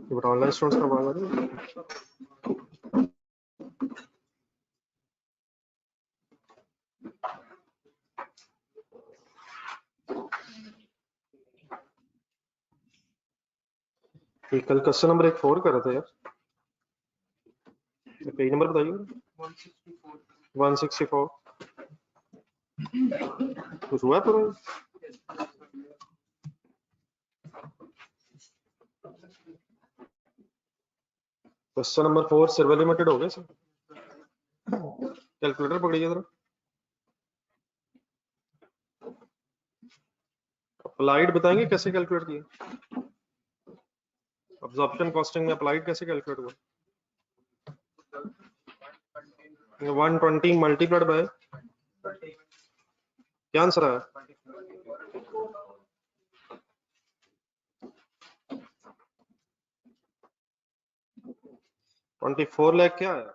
But online students का मांगा नहीं। कल क्वेश्चन नंबर 4 कर रहे थे यार, पेज नंबर बताइए। 164 कुछ हुआ पर क्वेश्चन नंबर 4 सर्वे लिमिटेड हो गया सर। कैलकुलेटर पकड़िए जरा। अप्लाइड बताएंगे कैसे कैलकुलेट किया? अब्जॉर्प्शन कॉस्टिंग में अप्लाइड कैसे कैलकुलेट हुआ? 120 मल्टीप्लाइड बाय क्या आंसर है? $24 लाख क्या है?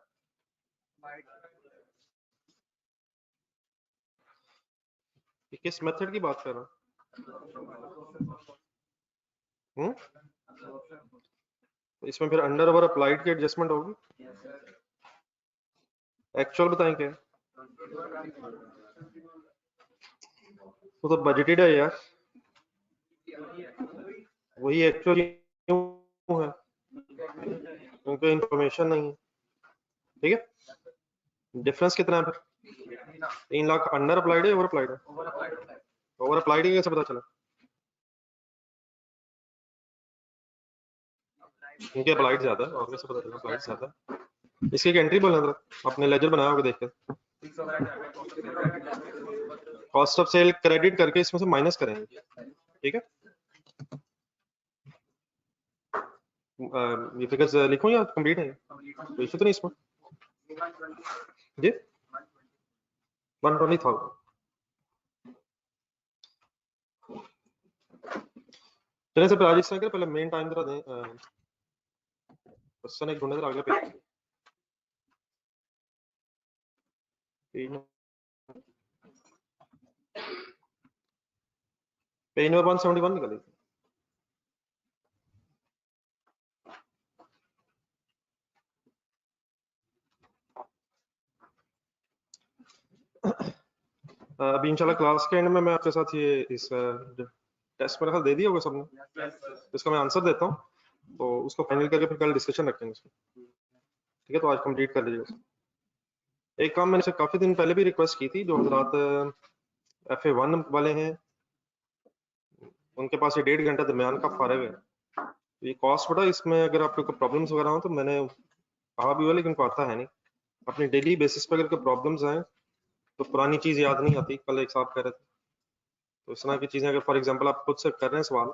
किस मेथड की बात कर रहा हूँ? इसमें फिर अंडर ओवर अप्लाइड की एडजस्टमेंट होगी। एक्चुअल बताएं क्या? वो तो बजटेड है यार, वही एक्चुअल है क्योंकि इंफॉर्मेशन नहीं है। ठीक है, डिफरेंस कितना है फिर? 3 लाख अंडर अप्लाइड है ओवर अप्लाइड है? ओवर अप्लाइड कैसे पता चला? क्योंकि अप्लाइड ज्यादा है और कैसे पता चला अप्लाइड ज्यादा है? इसकी एक एंट्री बोलना जरा, आपने लेजर बनाया होगा देख के। कॉस्ट ऑफ सेल क्रेडिट करके इसमें से माइनस करेंगे। ठीक है, ये फिगर्स लिखूं या कंप्लीट है? तो इशू तो नहीं इसमें जी। 120,000। चलिए सर आज इस तरह पहले मेन टाइम जरा दें। क्वेश्चन एक ढूंढे जरा अगले पेज नंबर 171 निकालिए। अभी इंशाल्लाह क्लास के एंड में मैं आपके साथ ये इस टेस्ट मेरे ख्याल दे दिया होगा सबने, इसका मैं आंसर देता हूँ तो उसको फाइनल करके फिर कल डिस्कशन रखेंगे उसको। ठीक है, तो आज कंप्लीट कर लीजिए। एक काम मैंने काफी दिन पहले भी रिक्वेस्ट की थी, जो हजरात FA1 वाले हैं उनके पास ये 1.5 घंटा दरमियान का फारग है। तो ये कॉस्ट बड़ा, इसमें अगर आपको कोई प्रॉब्लम्स वगैरह हो तो मैंने कहा भी हुआ लेकिन को आता है नहीं। अपनी डेली बेसिस पर अगर कोई प्रॉब्लम्स हैं तो पुरानी चीज याद नहीं आती, कल एक साहब कह रहे थे। तो इस तरह की चीजें अगर फॉर एग्जांपल आप खुद से कर रहे हैं सवाल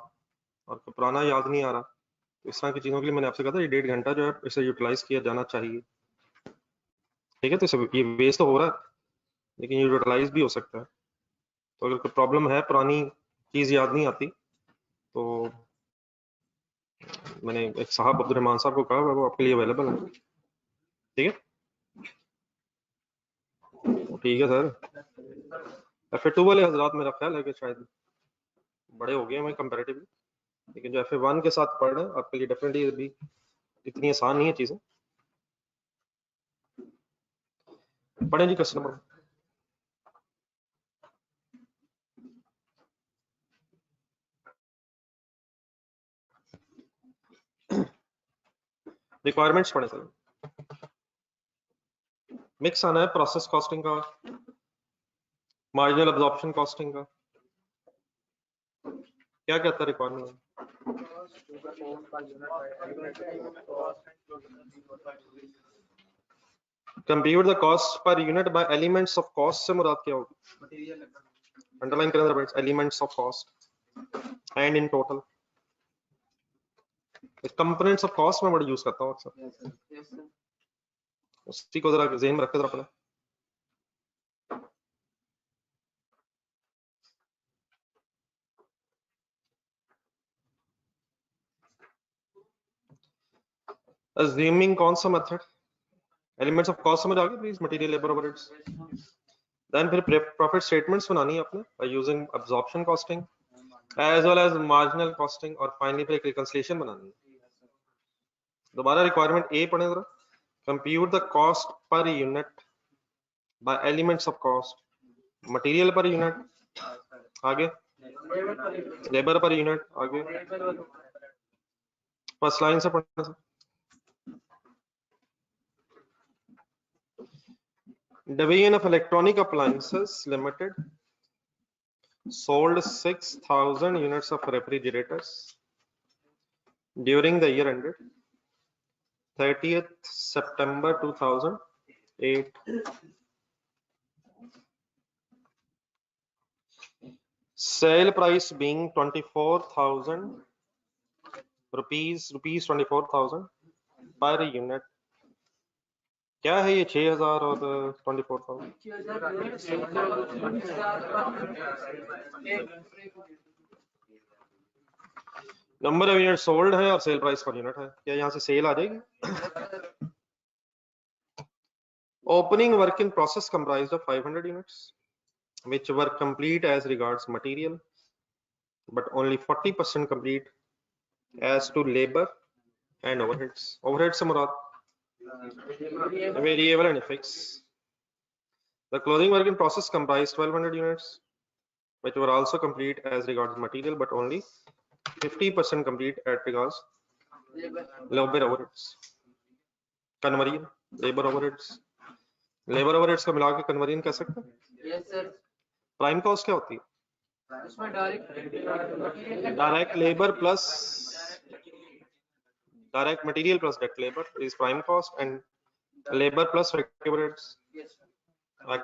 और पुराना याद नहीं आ रहा, तो इस तरह की चीजों के लिए मैंने आपसे कहा था ये 1.5 घंटा जो है इसे यूटिलाइज किया जाना चाहिए। ठीक है, तो ये वेस्ट तो हो रहा है लेकिन यूटिलाइज भी हो सकता है। तो अगर कोई प्रॉब्लम है, पुरानी चीज याद नहीं आती, तो मैंने एक साहब अब्दुलरहमान साहब को कहा वो आपके लिए अवेलेबल है। ठीक है, ठीक है सर। FA2 वाले हजरात मेरा ख्याल है कि शायद बड़े हो गए हैं कंपैरेटिवली, लेकिन जो FA1 के साथ पढ़ रहे हैं आपके लिए डेफिनेटली अभी इतनी आसान नहीं है चीजें। पढ़े जी क्वेश्चन नंबर। रिक्वायरमेंट्स पढ़े सर। मिक्स आना है प्रोसेस कॉस्टिंग का, मार्जिनल अब्जॉर्प्शन कॉस्टिंग का। क्या कहता है requirement? Compute the cost per unit bye elements of cost से मुराद क्या होगी? अंडरलाइन करें जरा, elements of cost and in total. Components of cost में बड़ा यूज करता हूँ अक्सर, उसी को जरा ज़हन में रखते जरा अपने। Assuming कौन सा मेथड? एलिमेंट्स ऑफ कॉस्ट समझ आ गई please? Material, labour, overheads. Then फिर प्रॉफिट स्टेटमेंट्स बनानी है आपने by using absorption costing as well as marginal costing, और फाइनली फिर एक रिकंसिलिएशन बनानी है। दोबारा रिक्वायरमेंट ए पढ़े जरा। Compute the cost per unit bye elements of cost, material per unit, आगे लेबर पर यूनिट, आगे फर्स्ट लाइन से पढ़ने से। Division of Electronic Appliances Limited sold 6,000 units of refrigerators during the year ended 30th September 2008. Sale price being 24,000 rupees 24,000 per unit. क्या है ये 6,000 और 24,000? Number of unit sold है और सेल प्राइस पर यूनिट है। क्या यहाँ से सेल आ जाएगी? Opening work in process comprised of 500 units which were complete as regards material but only 40% complete as to labor and overheads. Overheads से मुराद variable and fixed. The closing work in process comprised 1,200 units which were also complete as regards material but only 50% complete as regards labor overheads. Conversion labour overheads, labour overheads का मिला के conversion कह सकते हैं? Yes sir. Prime cost क्या होती है? उसमें direct labour plus direct material plus direct labour is prime cost and labour plus factory overheads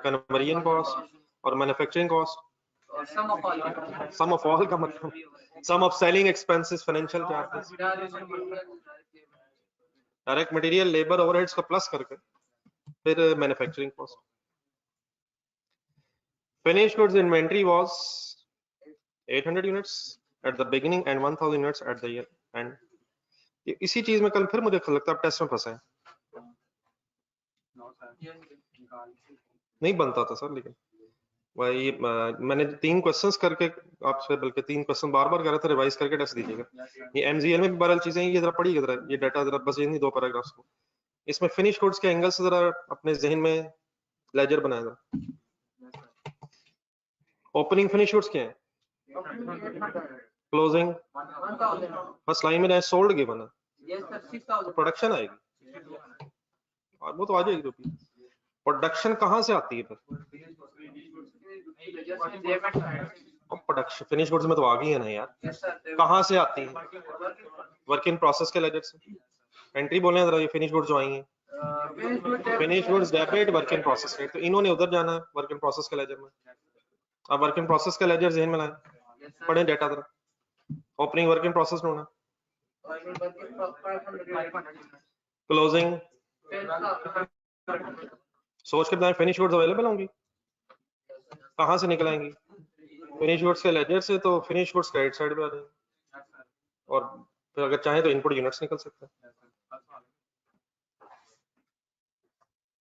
conversion cost और मैन्युफैक्चरिंग कॉस्ट और सम ऑफ ऑल का मतलब sum of selling expenses financial charges direct material labour overheads का plus करके फिर manufacturing cost. Finished goods inventory was 800 units at the beginning and 1000 units at the year end. इसी चीज में कल फिर मुझे लगता है आप टेस्ट में फंसे हैं। नहीं बनता था सर, लेकिन वही मैंने 3 क्वेश्चंस करके आपसे, बल्कि 3 क्वेश्चन बार बार कर रहा था, रिवाइज करके टेस्ट दीजिएगा। ये एमजीएल में भी बहरहाल चीजें ये जरा पढ़िएगा, जरा ये डाटा जरा बस ये नहीं 2 पैराग्राफ्स को इसमें फिनिश गुड्स के एंगल से जरा अपने जहन में लेजर बनाया जरा। ओपनिंग फिनिश गुड्स क्या है? क्लोजिंग फर्स्ट लाइन में सोल्ड गिवन है, प्रोडक्शन आएगी और वो तो आ जाएगी। प्रोडक्शन कहाँ से आती है? फिर प्रोडक्शन फिनिश गुड्स में तो आ गई है ना यार, कहाँ से आती है? वर्क इन प्रोसेस के लेजर से। एंट्री बोले जरा, ये फिनिश गुड्स जो आई हैं, finish goods debit work in process rate, तो इन्होंने उधर जाना है वर्क इन प्रोसेस के लेजर में। अब वर्क इन प्रोसेस का लेजर जहन में लाएं, पढ़े डाटा जरा। ओपनिंग वर्क इन प्रोसेस में होना, क्लोजिंग सोच के बताएं फिनिश गुड्स अवेलेबल होंगी, कहाँ से निकल आएंगी? फिनिश गुड्स के लेजर से, तो फिनिश गुड्स क्रेडिट साइड पे आ जाएंगे और फिर अगर चाहे तो इनपुट यूनिट्स निकल सकते हैं।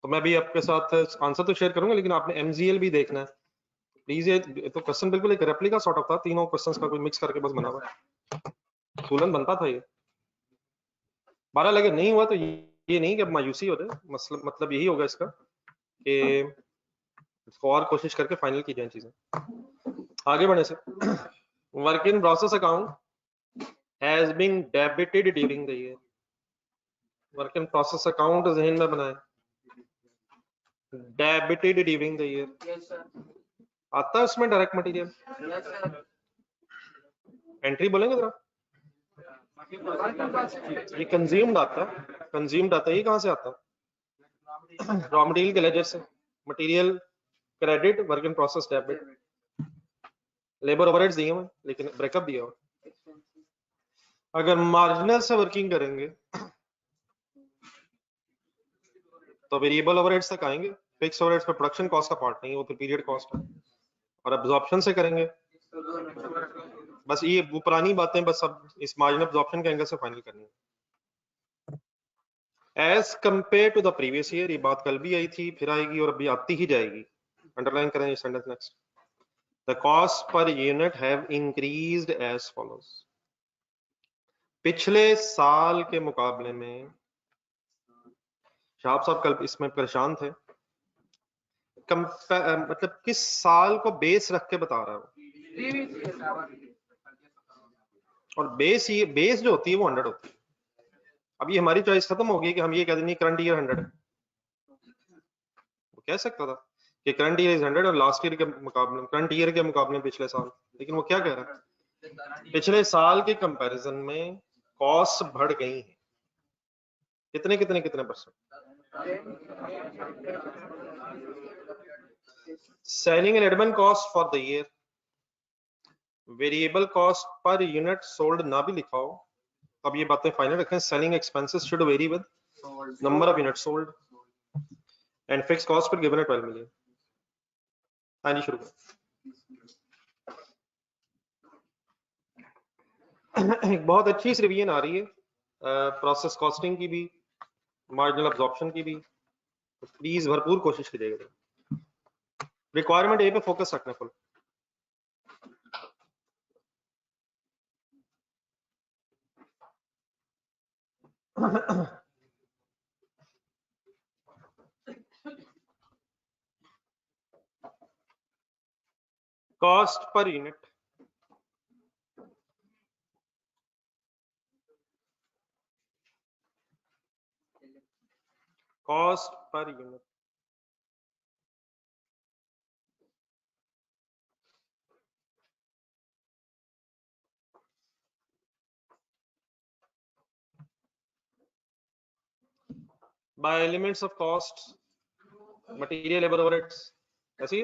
तो मैं भी आपके साथ आंसर तो शेयर करूंगा, लेकिन आपने एमजीएल भी देखना है प्लीज। ये तो क्वेश्चन बिल्कुल एक रेप्लिका सॉर्ट ऑफ था, तीनों क्वेश्चंस का कोई मिक्स करके बस बना हुआ है, तुलन बनता था ये। 12 लगे नहीं हुआ तो ये नहीं कि अब मायूसी हो जाए, मतलब यही होगा इसका कि इसको और कोशिश करके फाइनल की जाए चीजें। आगे बढ़ने से work in process account has been debited during the year. Work in process account जहन में बनाए, डेबिटेड ड्यूरिंग द ईयर आता है उसमें डायरेक्ट मटेरियल। एंट्री बोलेंगे जरा, ये कंज्यूम्ड आता है, कंज्यूम्ड आता है, ये कहाँ से आता है? रॉ मटेरियल के लेजर से। Material credit work in process debit, labour overheads दिए हुए लेकिन ब्रेकअप दिया हुआ। अगर मार्जिनल से वर्किंग करेंगे तो वेरिएबल ओवरहेड्स तक आएंगे, फिक्स ओवरहेड्स पे प्रोडक्शन कॉस्ट का पार्ट नहीं, वो तो पीरियड कॉस्ट है। और अब्जॉर्प्शन से करेंगे बस ये वो पुरानी बातें, बस अब इस मार्जिनल अब्जॉर्प्शन के एंगल से फाइनल करनी है। As compare to the previous year, ये बात कल भी आई थी, फिर आएगी और अभी आती ही जाएगी। अंडरलाइन करें ये sentence next. The cost per unit have increased as follows. पिछले साल के मुकाबले में, शाह साहब कल इसमें परेशान थे, मतलब किस साल को बेस रख के बता रहा है वो, और बेस जो होती है वो 100 होती है। अब ये हमारी चॉइस खत्म हो गई कि हम ये कह दें करंट ईयर 100 है। वो कह सकता था कि करंट ईयर इज 100 और लास्ट ईयर के मुकाबले, करंट ईयर के मुकाबले पिछले साल, लेकिन वो क्या कह रहा है, पिछले साल के कंपैरिजन में कॉस्ट बढ़ गई है। कितने कितने कितने percent? Selling and admin cost for the year, variable cost per unit sold ना भी लिखा हो, अब ये बातें फाइनल रखें। Selling expenses should very with number of unit sold and fix cost per given है 12 मिलियन। हाँ जी, शुरू करें। एक बहुत अच्छी सी रिवीजन आ रही है प्रोसेस कॉस्टिंग की भी, मार्जिनल अब्जॉर्प्शन की भी, तो प्लीज भरपूर कोशिश कीजिएगा। रिक्वायरमेंट ए पे फोकस रखना full. Cost per unit, cost per unit by elements of cost, material, labor, overheads, ऐसी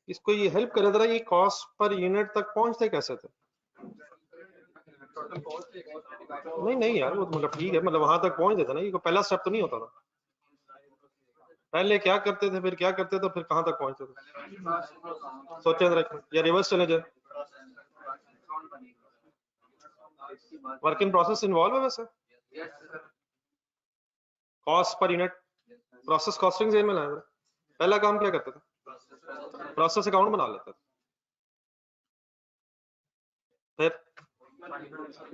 इसको ये हेल्प करे जरा, ये कॉस्ट पर यूनिट तक पहुंचते कैसे थे? नहीं नहीं यार, वो मतलब ठीक है, मतलब वहां तक पहुंच देते ना, ये पहला स्टेप तो नहीं होता था। पहले क्या करते थे, फिर क्या करते थे, फिर कहां तक पहुंचते थे? सोचे जरा, या रिवर्स चले जाए। वर्क इन प्रोसेस इन्वॉल्व है वैसे, cost per unit process costing से में लाया। पहला काम क्या करते थे? प्रोसेस अकाउंट बना लेते थे।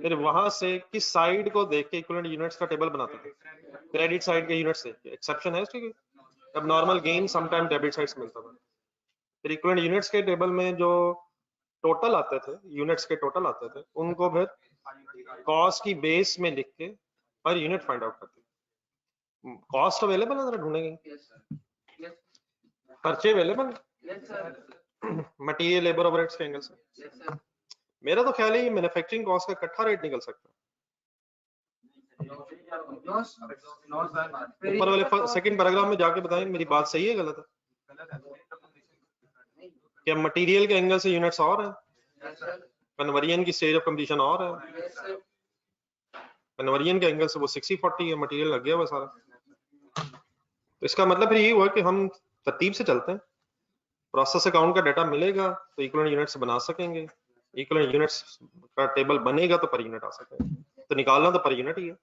फिर वहां से किस साइड को देख के इक्विवेलेंट यूनिट्स का टेबल बनाते थे? क्रेडिट साइड के यूनिट्स देख के। एक्सेप्शन है इसकी, अब normal gain sometime debit side से मिलता था। फिर इक्विवेलेंट यूनिट्स के टेबल में जो टोटल आते थे, यूनिट्स के टोटल आते थे, उनको फिर कॉस्ट की बेस में लिख के पर यूनिट फाइंड आउट करते। कॉस्ट अवेलेबल है, जरा ढूंढेंगे। खर्चे अवेलेबल, मटेरियल, लेबर, ओवरहेड्स के एंगल से। मेरा तो ख्याल है ये मैन्युफैक्चरिंग कॉस्ट का इकट्ठा रेट निकल सकता है। ऊपर वाले सेकंड पैराग्राफ में जाके बताएं मेरी बात सही है गलत है? क्या मटेरियल के एंगल से यूनिट्स और है, कन्वर्जन की स्टेज ऑफ कंप्लीशन और है, कन्वर्जन के एंगल से वो 60-40 है, मटेरियल लग गया हुआ सारा। तो इसका मतलब फिर ये हुआ कि हम तरतीब से चलते हैं, प्रोसेस अकाउंट का डाटा मिलेगा तो इक्विवेलेंट यूनिट्स बना सकेंगे, इक्विवेलेंट यूनिट्स का टेबल बनेगा तो पर यूनिट आ सकेगा। तो निकालना तो पर यूनिट ही है,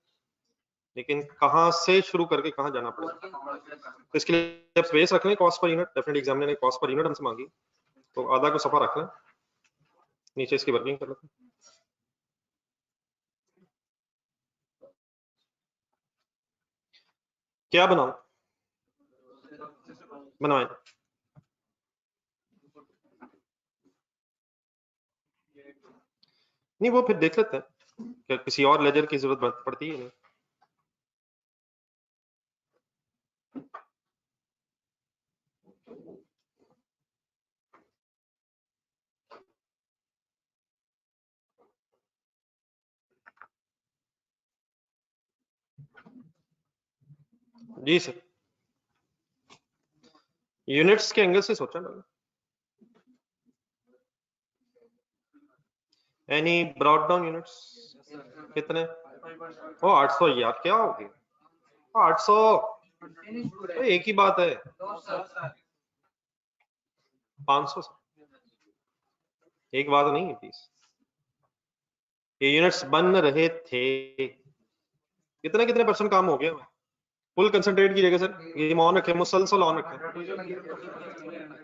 लेकिन कहां से शुरू करके कहां जाना पड़ेगा, तो इसके लिए बेस रख लें cost per unit. Definitely examiner ने कॉस्ट पर यूनिट हमसे मांगी, तो आधा को सफा रख लें, नीचे इसकी वर्किंग कर लेते हैं। क्या बनाऊं? बनवाएं। नहीं वो फिर देख लेते हैं, क्या किसी और लेजर की जरूरत पड़ती है नहीं। जी सर, यूनिट्स के एंगल से सोचा मैंने। एनी ब्रॉड डाउन यूनिट्स कितने? ओ 800 यार, क्या हो गया 800? तो एक ही बात है, 500 एक बात नहीं है प्लीज। ये यूनिट्स बन रहे थे, कितने कितने परसेंट काम हो गया? फुल कंसंट्रेट कीजिएगा सर, गेम ऑन रखें, मुसलसल ऑन रखें।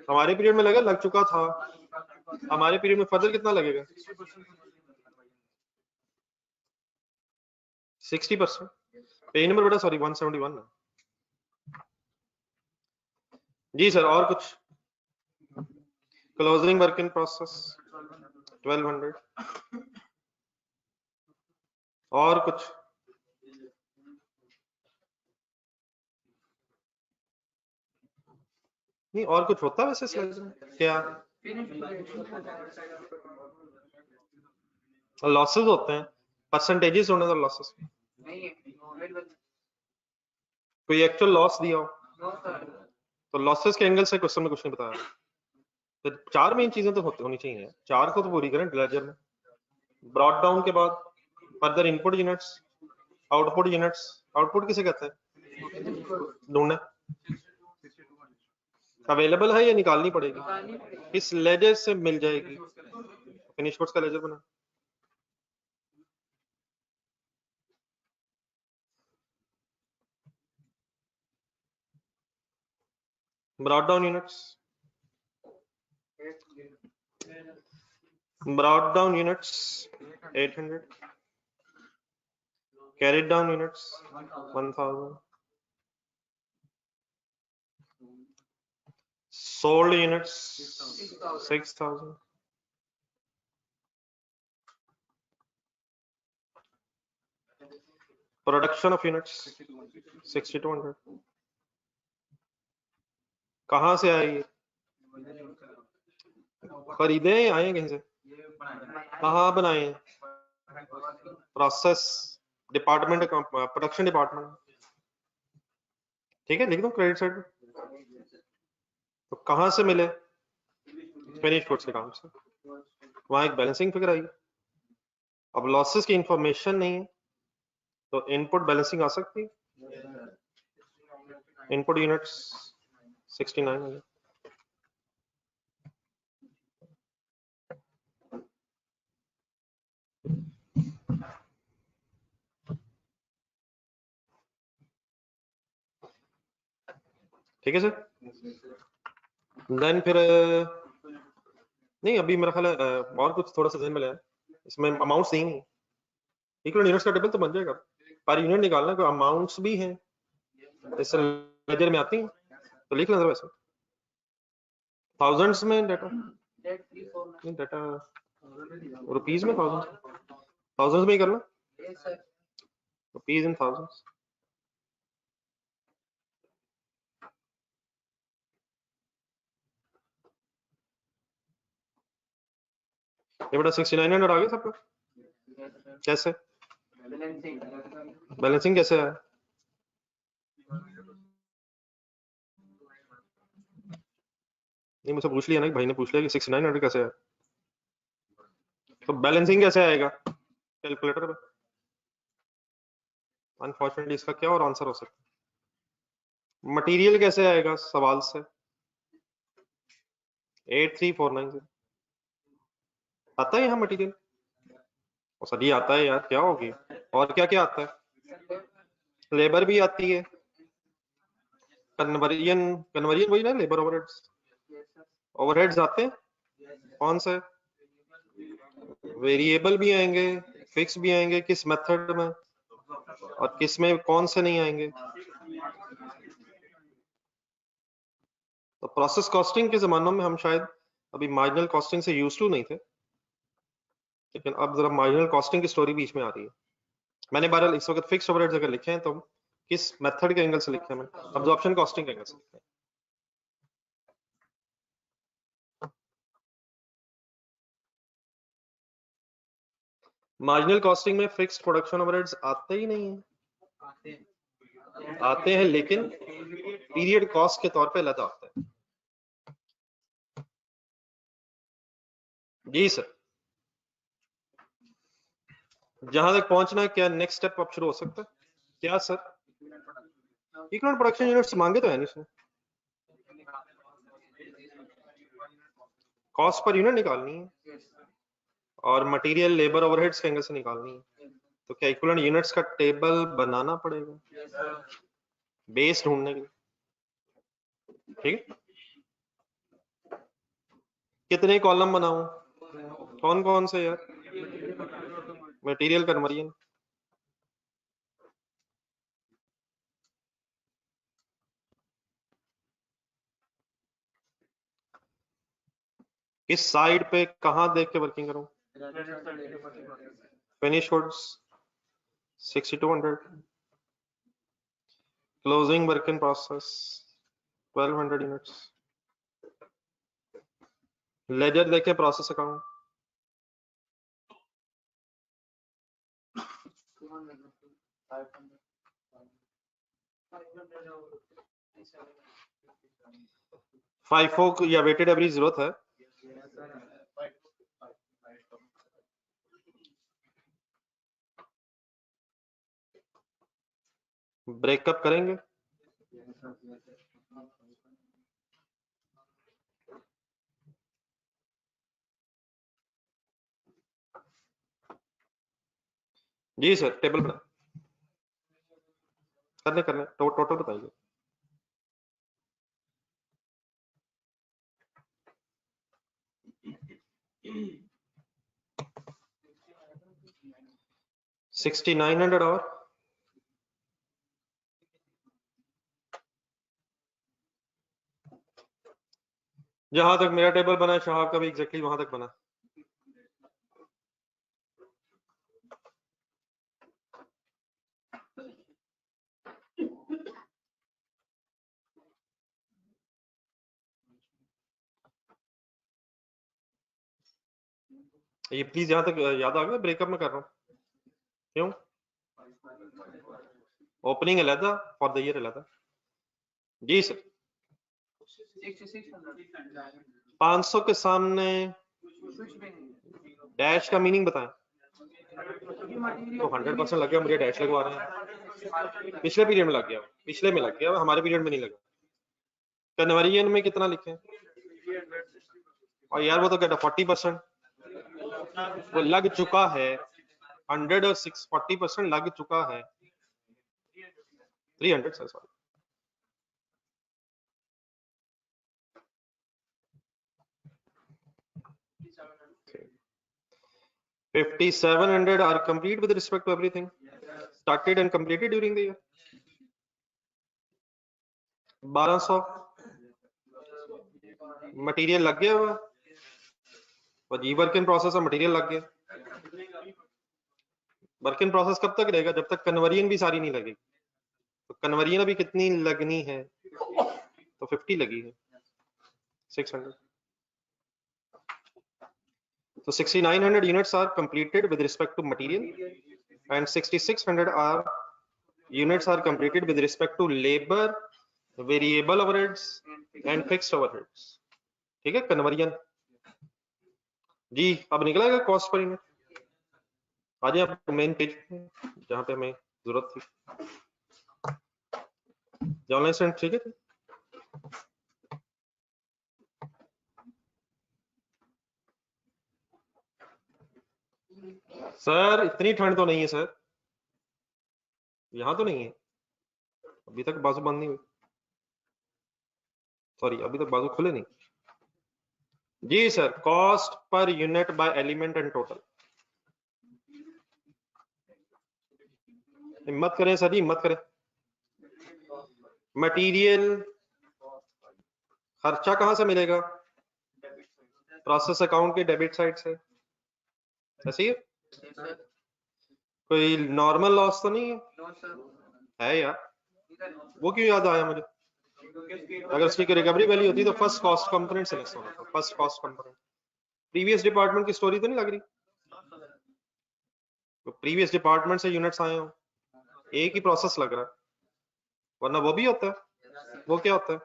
हमारे पीरियड में लग चुका था, हमारे पीरियड में फर्दर कितना लगेगा? 60%। पेज नंबर बेटा सॉरी 171 जी सर। और कुछ? Closing work in process 1200। और कुछ? नहीं और कुछ होता है वैसे स्लाइड में क्या? लॉसेस होते हैं, परसेंटेजेस होने तो लॉसेस कोई एक्चुअल लॉस दिया हो तो लॉसेस के एंगल से क्वेश्चन में कुछ नहीं बताया। तो 4 मेन चीजें तो होनी चाहिए, 4 को तो पूरी करें लेजर में। ब्रॉड डाउन के बाद further input units, output units. Output किसे कहते हैं? ढूंढने अवेलेबल है या निकालनी पड़ेगी? इस लेजर से मिल जाएगी, फिनिश गुड्स का लेजर बना। Brought down units, brought down units 800, carried down units 1000, sold units 6000, production of units 6200। कहां से आई? खरीदे आए कहीं से? कहाँ बनाए? Process department, production department. ठीक है, लिख दो क्रेडिट साइड। तो कहां से मिले? फिनिश गुड्स के काम से। वहां एक बैलेंसिंग फिगर आई। अब लॉसेस की इंफॉर्मेशन नहीं है तो इनपुट बैलेंसिंग आ सकती है। इनपुट यूनिट्स 69 है। ठीक है सर। देन फिर नहीं अभी मेरा ख्याल है और कुछ थोड़ा सा ध्यान में लाया, इसमें अमाउंट्स नहीं है। इक्वल यूनिट्स का टेबल तो बन जाएगा, पर यूनिट निकालना कोई अमाउंट्स भी हैं इस लेजर में आती हैं तो लिख लेना वैसे। थाउजेंड्स में डाटा, नहीं डाटा रुपीस में, थाउजेंड्स में ही करना, रुपीस इन थाउजेंड्स। ये बेटा 6900 आ गया सबका? कैसे बैलेंसिंग कैसे है? नहीं मुझसे पूछ लिया ना, भाई ने पूछ लिया कि 6900 कैसे है, तो बैलेंसिंग कैसे आएगा कैलकुलेटर पे? अनफॉर्चुनेटली इसका क्या और आंसर हो सकता है? मटेरियल कैसे आएगा सवाल से? 83490 आता है यहाँ मटेरियल? और सर ये आता है यार, क्या होगी? और क्या क्या आता है? लेबर भी आती है, कन्वर्जन, कन्वर्जन वही ना, लेबर ओवरहेड्स, ओवरहेड्स आते हैं कौन से? वेरिएबल भी आएंगे, फिक्स भी आएंगे, किस मेथड में और किस में कौन से नहीं आएंगे। तो प्रोसेस कॉस्टिंग के जमानों में हम शायद अभी मार्जिनल कॉस्टिंग से यूज टू नहीं थे, लेकिन अब जरा मार्जिनल कॉस्टिंग की स्टोरी बीच में आ रही है। मैंने बहरहाल इस वक्त फिक्स्ड ओवरहेड्स अगर लिखे हैं तो किस मेथड के एंगल से लिखे हैं? मैंने अब्जॉर्प्शन कॉस्टिंग के एंगल से लिखे हैं। मार्जिनल कॉस्टिंग में फिक्स्ड प्रोडक्शन ओवरहेड्स आते ही नहीं है, आते हैं लेकिन पीरियड कॉस्ट के तौर पे अलग आते हैं। जी सर, जहां तक पहुंचना है, क्या नेक्स्ट स्टेप अब शुरू हो सकता है? क्या सर? इकोनॉमिक प्रोडक्शन यूनिट्स मांगे तो है नहीं इसने, कॉस्ट पर यूनिट निकालनी है और मटेरियल लेबर ओवरहेड्स के एंगल से निकालनी है, तो क्या इक्विवेलेंट यूनिट्स का टेबल बनाना पड़ेगा। बेस ढूंढने के लिए, ठीक है। कितने कॉलम बनाऊं, कौन कौन से यार, मटेरियल कन्वर्जन, किस साइड पे कहां देख के वर्किंग करूं, finish goods 6200, closing work in process 1200 units, ledger देखे प्रोसेस अकाउंट, फाइफो या वेटेड एवरेज जरूरत है, ब्रेकअप करेंगे, जी सर टेबल बना करने टोटल बताइए। $6900 और जहां तक मेरा टेबल बना है शहाब का भी एग्जैक्टली वहां तक बना। ये प्लीज यहाँ तक याद आ गया, ब्रेकअप में कर रहा हूँ क्यों, ओपनिंग अलग फॉर द ईयर अलग। जी सर 500 के सामने डैश का मीनिंग बताएं, तो 100% लग गया, मुझे डैश लगवा रहे हैं, पिछले पीरियड में लग गया, पिछले में लग गया, हमारे पीरियड में नहीं लगा। कन्वर्जन में कितना लिखे, और यार वो तो कहता 40%, वो लग चुका है 100 और 40% लग चुका है 300 sir sorry. $5,700 are complete with respect to everything started and completed during the year. 1200 material लग गया हुआ, और वर्क इन प्रोसेस और मटेरियल लग गया। वर्क इन प्रोसेस कब तक रहेगा, जब तक कन्वर्जन भी सारी नहीं लगेगी। तो कन्वर्जन अभी कितनी लगनी है, तो 50 लगी है 600, so 6900 units are completed with respect to material and 6600 units are completed with respect to labor, variable overheads and fixed overheads, ठीक है। कन्वर्जन जी अब निकलेगा कॉस्ट पर यूनिट। आ जाए आप मेन पेज जहां पे हमें जरूरत थी, ऑनलाइन स्टूडेंट ठीक है। सर इतनी ठंड तो नहीं है सर, यहाँ तो नहीं है, अभी तक बाजू बंद नहीं हुई, सॉरी अभी तक बाजू खुले नहीं। जी sir cost per unit by element and total, हिम्मत करें सर जी हिम्मत करें। मटेरियल खर्चा कहां से मिलेगा, प्रोसेस अकाउंट के डेबिट साइड से, ऐसे ही है, कोई नॉर्मल लॉस तो नहीं है यार, वो क्यों याद आया मुझे, अगर उसकी रिकवरी वैल्यू होती तो फर्स्ट कॉस्ट कंपोनेंट से लेस होना था, first cost component. Previous department की स्टोरी तो नहीं लग रही, तो प्रीवियस डिपार्टमेंट से यूनिट्स आए हो, एक ही प्रोसेस लग रहा है, वरना वो भी होता है, वो क्या होता है,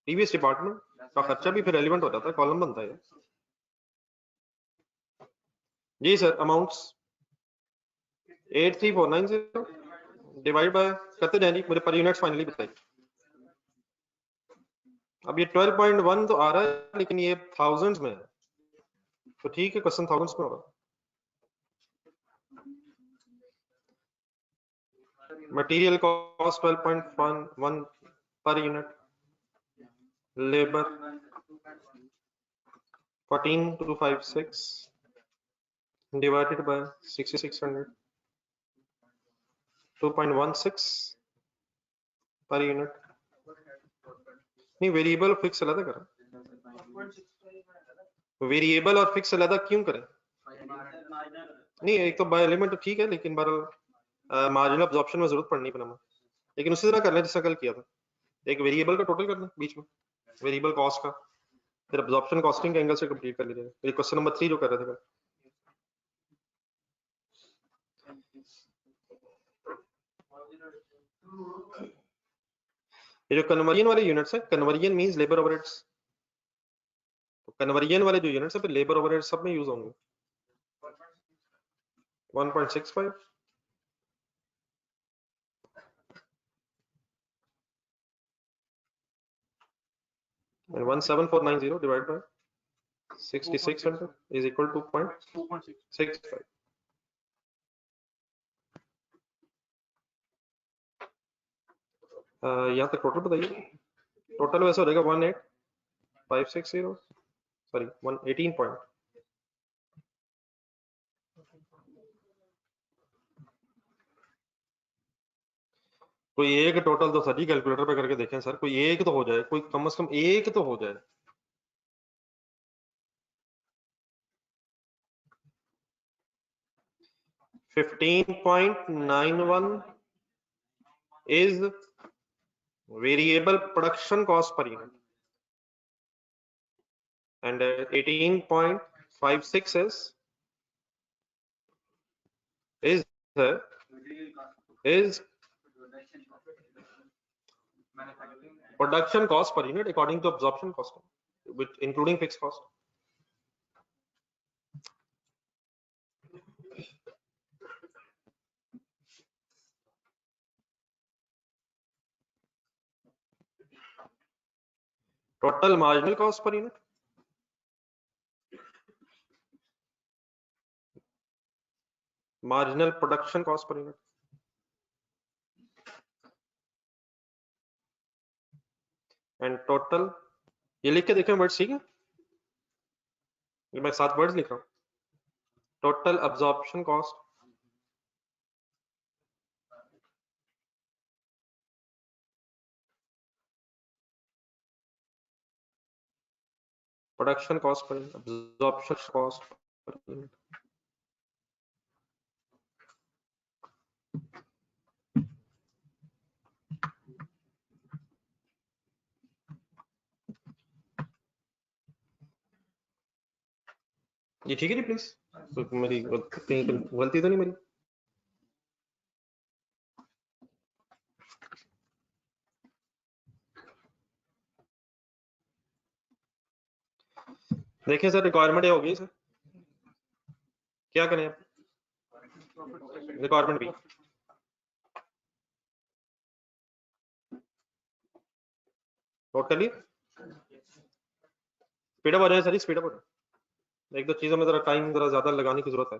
प्रीवियस डिपार्टमेंट का खर्चा भी फिर रेलिवेंट हो जाता है, कॉलम बनता है। जी सर अमाउंट्स 83490 डिवाइड बाय करते जाए जी, मुझे पर यूनिट्स फाइनली बताइए। अब ये 12.1 तो आ रहा है लेकिन ये थाउजेंड्स में है, तो ठीक है क्वेश्चन थाउजेंड्स में हो रहा है। Material cost 12.1 per unit. Labor 14256 divided by 6600, 2.16 per unit. नहीं वेरिएबल फिक्स अलग करें, वेरिएबल और फिक्स अलग क्यों करें? नहीं एक तो बाय एलिमेंट तो ठीक है, लेकिन बहरहाल मार्जिनल अब्जॉर्प्शन में जरूरत पड़नी पड़ा, लेकिन उसी तरह कर लें जैसा कल किया था, एक वेरिएबल का टोटल करना बीच में, वेरिएबल कॉस्ट का, फिर अब्जॉर्प्शन कॉस्टिंग के एंगल से कंप्लीट कर लीजिएगा। ये क्वेश्चन नंबर 3 जो कर रहे थे कल। ये जो कन्वर्जन वाले यूनिट्स है, कन्वर्जन मींस लेबर ओवरहेड्स, तो कन्वर्जन वाले जो यूनिट्स है फिर लेबर ओवरहेड सब में यूज होंगे। 1.65 and 17490 divided by 6600 is equal to 2.65. यहाँ तक टोटल बताइए, टोटल वैसे हो जाएगा 18560, सॉरी 118 पॉइंट, कोई एक टोटल तो सर कैलकुलेटर पे करके देखें सर, कोई एक तो हो जाए, कोई कम से कम एक तो हो जाए। $15.91 is variable production cost per unit and 18.56 is production cost per unit according to absorption cost, which including fixed cost. Total marginal cost per unit, marginal production cost per unit, and total, ये लिख के देखें words, ठीक है, ये मैं 7 words लिख रहा हूँ। Total absorption cost, production cost per unit, absorption cost per unit. ये ठीक है जी प्लीज, तो मेरी गलती तो नहीं मेरी? देखिए सर रिक्वायरमेंट ये होगी सर, क्या करें आप? रिक्वायरमेंट भी टोटली स्पीडअप हो जाए सर, स्पीडअप हो जाए, एक दो चीजों में जरा टाइम जरा ज्यादा लगाने की जरूरत है।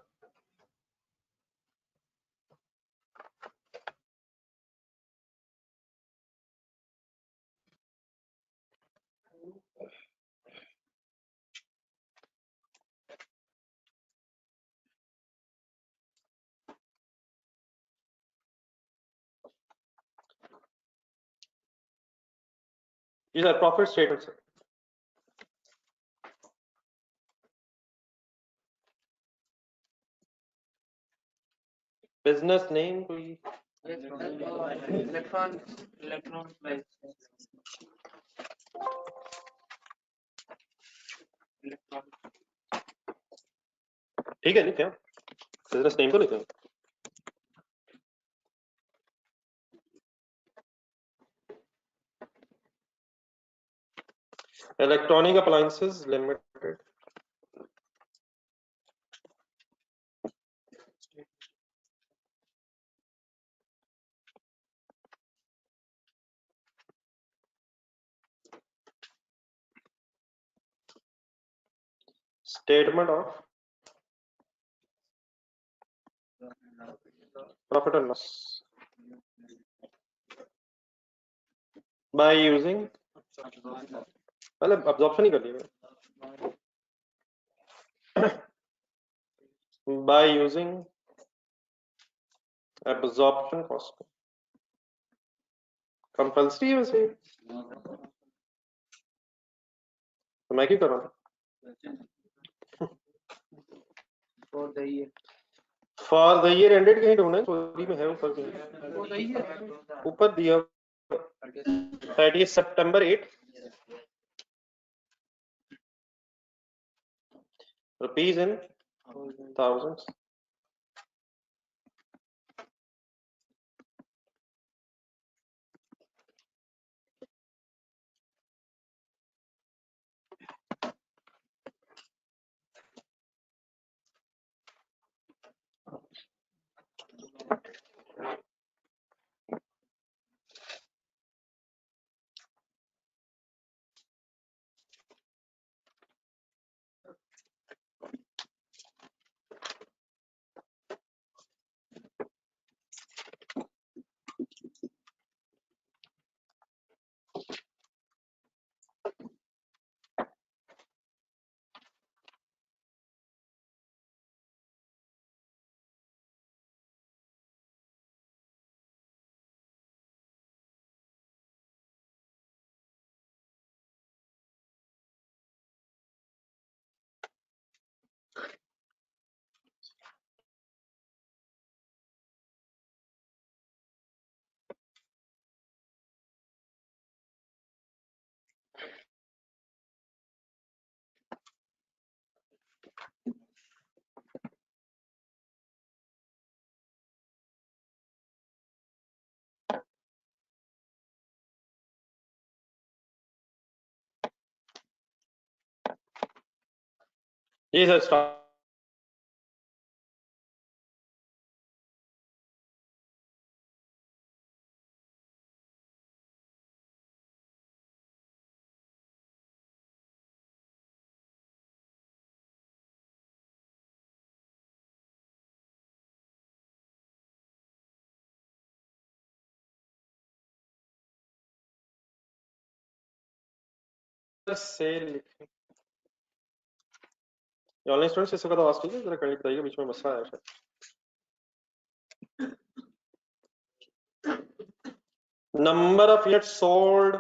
जी sir, profit statement sir, business name कोई इलेक्ट्रॉन ठीक है, लिखे बिजनेस नेम को लिखे। Electronic appliances limited, statement of profit and loss, by using, पहले अब्जॉर्प्शन ही कर लिया by using absorption cost. Compulsory है वैसे, तो मैं क्यों कर रहा हूँ? फॉर द ईयर एंडेड कहीं ढूंढे, स्टोरी में है ऊपर कहीं, ऊपर दिया 30 सितंबर 8 रुपीज इन thousands। जी सर, स्टार्ट। सेल लिखें, ऑनलाइन स्टूडेंट्स इसका तो आवाज ठीक है, जरा करनी बताइए, बीच में मसला आया शायद। Number of unit sold,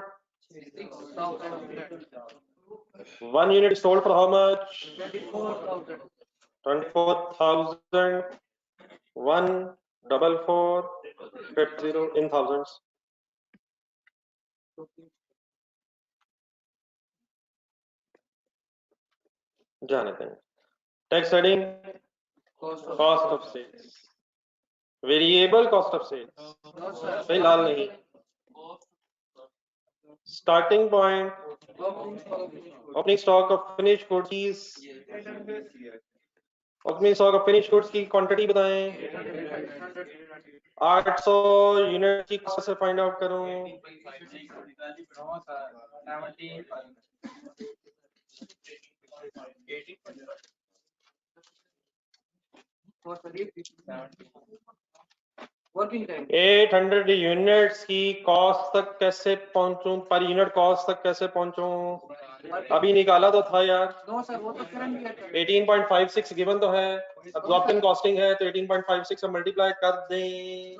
1 unit sold for how much? 24,000, 14450 in thousands। जाने दें। Next heading, cost of sales, variable cost of sales, भाई लाल नहीं, starting point, opening stock of finished goods, opening stock of finished goods की quantity बताएं, 800 unit की cost से find out करूं, working time 800 units की कॉस्ट तक कैसे पहुंचूं, पर यूनिट कॉस्ट तक कैसे पहुंचूं, अभी निकाला तो था यार। नो सर, वो तो 18.56 गिवन तो है, अब्जॉर्प्शन कॉस्टिंग है तो 18.56 से मल्टीप्लाई कर दें।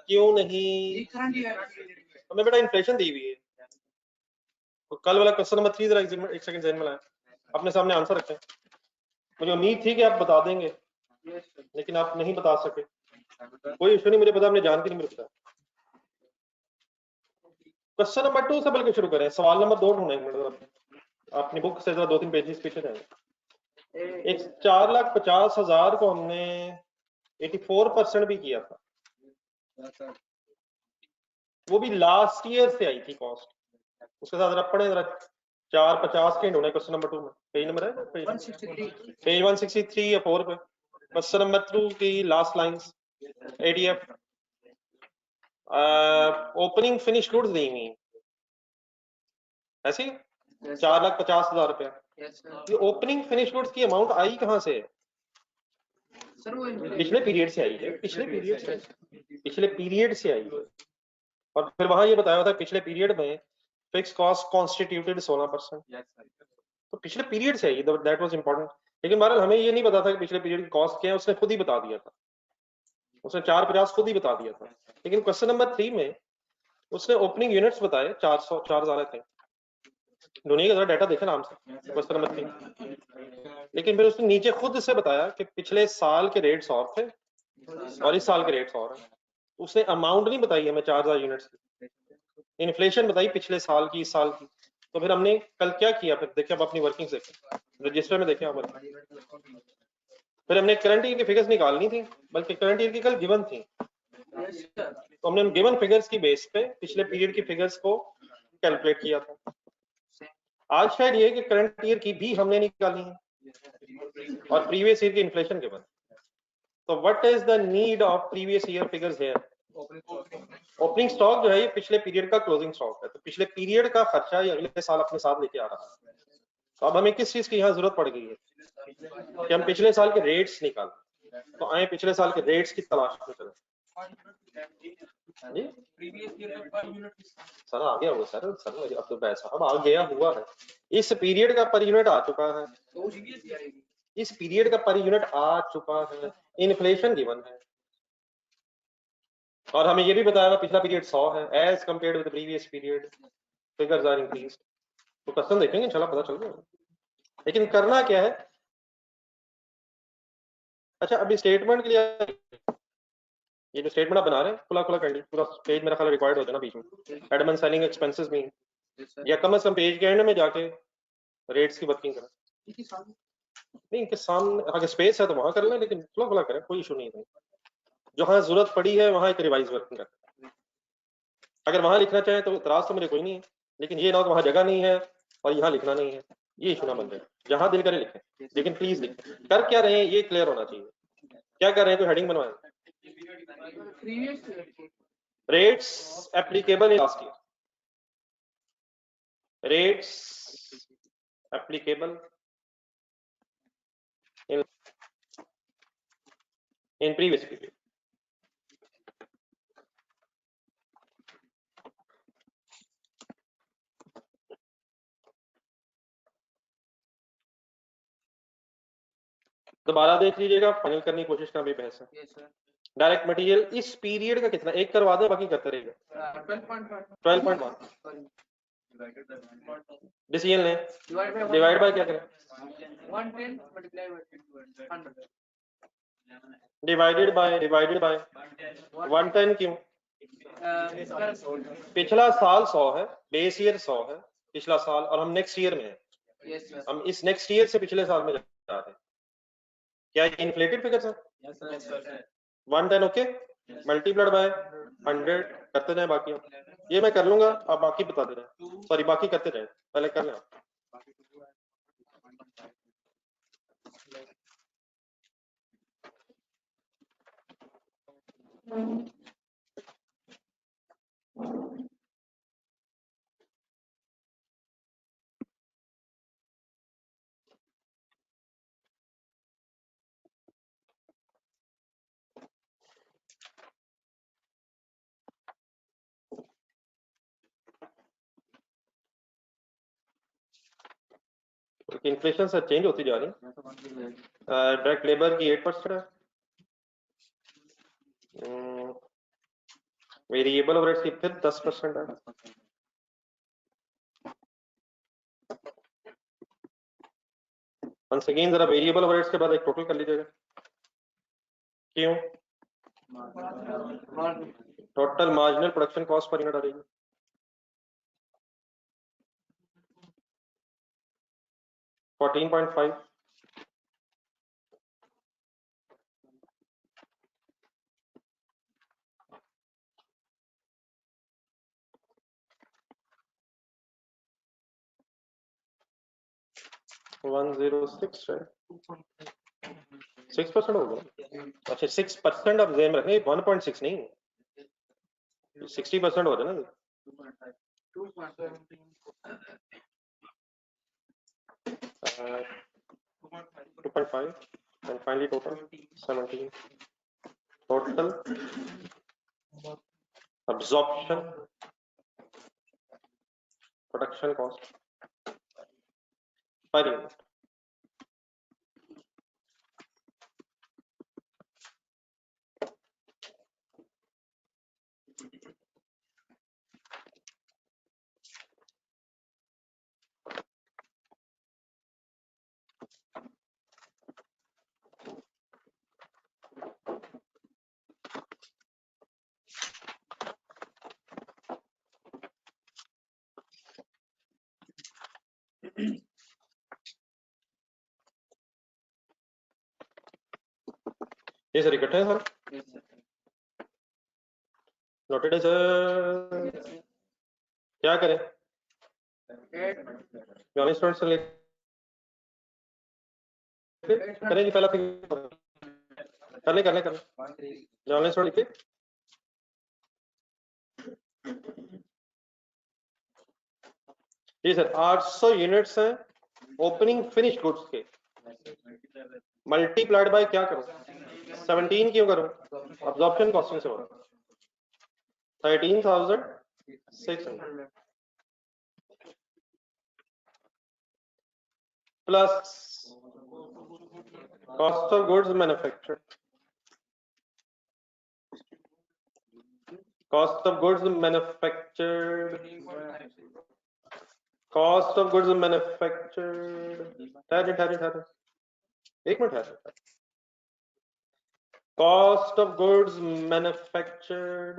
क्यों नहीं, हमें बेटा इन्फ्लेशन दी हुई है। तो कल वाला क्वेश्चन नंबर 3 जरा एक सेकंड ध्यान में लाएं, अपने सामने आंसर रखें। मुझे उम्मीद थी कि आप बता देंगे, लेकिन आप नहीं बता सके, कोई इशू नहीं, मुझे पता, आपने जान के नहीं मुझे पता। क्वेश्चन नंबर 2 से बल्कि शुरू करें, सवाल नंबर 2 ढूंढें। एक मिनट, अपनी बुक से जरा 2-3 पेजेस पीछे जाएंगे। एक 4,50,000 को हमने 84% भी किया था, वो भी लास्ट ईयर से आई थी कॉस्ट। उसके साथ जरा पढ़े, जरा 450 के ढूंढे क्वेश्चन नंबर 2 में। पेज नंबर है पेज 163 या 4 पे, क्वेश्चन नंबर 2 की last lines, ADF opening finish goods दी हुई ऐसी 4,50,000 रुपया। ये ओपनिंग फिनिश गुड्स की अमाउंट आई कहां से? सर वो पिछले पीरियड से आई है, पिछले पीरियड से आई है। और फिर वहां ये बताया हुआ था पिछले पीरियड में फिक्स कॉस्ट कॉन्स्टिट्यूटेड 16%। तो पिछले period say that was important. लेकिन बहरहाल हमें ये नहीं पता था कि पिछले पीरियड की कॉस्ट क्या है, उसने खुद ही बता दिया था, उसने 450 खुद ही बता दिया था। लेकिन क्वेश्चन नंबर 3 में उसने ओपनिंग यूनिट्स बताए 4,000 थे। दुनिया का जरा डाटा देखे नाम से क्वेश्चन नंबर 3। लेकिन फिर उसने नीचे खुद से बताया कि पिछले साल के रेट्स और थे और इस साल के रेट्स और हैं। उसने अमाउंट नहीं बताई हमें 4,000 यूनिट्स की, इन्फ्लेशन बताई पिछले साल की, इस साल की। तो फिर हमने कल क्या किया, फिर देखिए, अब अपनी वर्किंग देखें, रजिस्टर में देखें आप। फिर हमने करंट ईयर की फिगर्स निकालनी थी, बल्कि करंट ईयर की कल गिवन थी, तो हमने गिवन फिगर्स की बेस पे पिछले पीरियड की फिगर्स को कैलकुलेट किया था। आज शायद ये कि करंट ईयर की भी हमने निकाली है और प्रीवियस ईयर की इन्फ्लेशन गिवन। तो what is the need of previous year figures here? Opening stock जो है ये पिछले पीरियड का क्लोजिंग स्टॉक है, तो पिछले पीरियड का खर्चा ये अगले साल अपने साथ लेके आ रहा है। तो अब हमें किस चीज की यहाँ जरूरत पड़ गई है कि हम पिछले साल के रेट्स निकालें। तो आए पिछले साल के रेट्स की तलाश में चले। सर आ गया हुआ सर अब तो पैसा अब आ गया हुआ है, इस पीरियड का पर यूनिट आ चुका है, इस पीरियड का पर यूनिट आ चुका है, इन्फ्लेशन गिवन है, और हमें ये भी बताया हुआ पिछला पीरियड 100 है as compared with previous period, figures are increased. तो क्वेश्चन देखेंगे इंशाल्लाह पता चल जाएगा। लेकिन करना क्या है, अच्छा अभी स्टेटमेंट के लिए ये जो स्टेटमेंट आप बना रहे हैं खुला खुला कर लीजिए, पूरा पेज मेरा ख्याल रिक्वायर्ड होता है ना बीच में, एडमिन सेलिंग एक्सपेंसेस में, या कम से कम पेज के एंड में जाके रेट्स की वर्किंग करें। नहीं इनके सामने अगर स्पेस है तो वहां कर लें, लेकिन खुला खुला करें, कोई इशू नहीं है। जहां जरूरत पड़ी है वहां एक रिवाइज वर्किंग करें। अगर वहां लिखना चाहे तो इतराज तो मुझे कोई नहीं है, लेकिन ये ना हो कि वहां जगह नहीं है और यहाँ लिखना नहीं है, ये इशू ना बन जाए। जहां दिल करे लिखें, लेकिन प्लीज लिखें कर क्या रहे हैं ये क्लियर होना चाहिए। क्या कर रहे हैं, कोई हेडिंग बनवाएं, rates applicable in last year, rates applicable in previous period। दोबारा देख लीजिएगा, फाइनल करने की कोशिश करना भी बहस है। डायरेक्ट मटेरियल इस पीरियड का कितना, एक करवा दे बाकी करते रहेगा। 12.1 डिसीजन लें, डिवाइड बाय क्या करें, डिवाइडेड बाय 110 क्यों? पिछला साल 100 है, बेस ईयर 100 है पिछला साल, और हम नेक्स्ट ईयर में हैं, हम इस नेक्स्ट ईयर से पिछले साल में जा रहे हैं। क्या ये इन्फ्लेटेड फिगर्स है? 110 ओके, मल्टीप्लाइड बाय 100 करते जाए बाकी। ये मैं कर लूंगा, आप बाकी बता दे रहे, सॉरी बाकी करते जाए, पहले कर लें। इन्फ्लेशन से चेंज होती जा रही, डायरेक्ट लेबर की 8% है, वेरिएबल ओवरहेड्स की फिर 10% है। वंस अगेन जरा वेरिएबल ओवरहेड्स के बाद एक टोटल कर लीजिएगा, क्यों? Total marginal production cost per unit आ जाएगी, $14.5। 106 है, 6% होगा। अच्छा 6% आप जेम रखें, 1.6 नहीं, 60% हो रहा है ना। 2.5 and finally total 17 total absorption, production cost per unit. ये सर इकट्ठे हैं सर, नोटेड है सर। क्या करें, स्टूडेंट से करें जी, पहला करने करने करने स्टूडेंट लिखे। जी सर, 800 यूनिट्स हैं ओपनिंग फिनिश गुड्स के, मल्टीप्लाइड बाय क्या करूं, 17 क्यों करूं, अब्जॉर्प्शन कॉस्टिंग से होगा 13,600 plus cost of goods manufactured, cost of goods manufactured, cost of goods manufactured, ठहरे एक मिनट ठहरे, cost of goods manufactured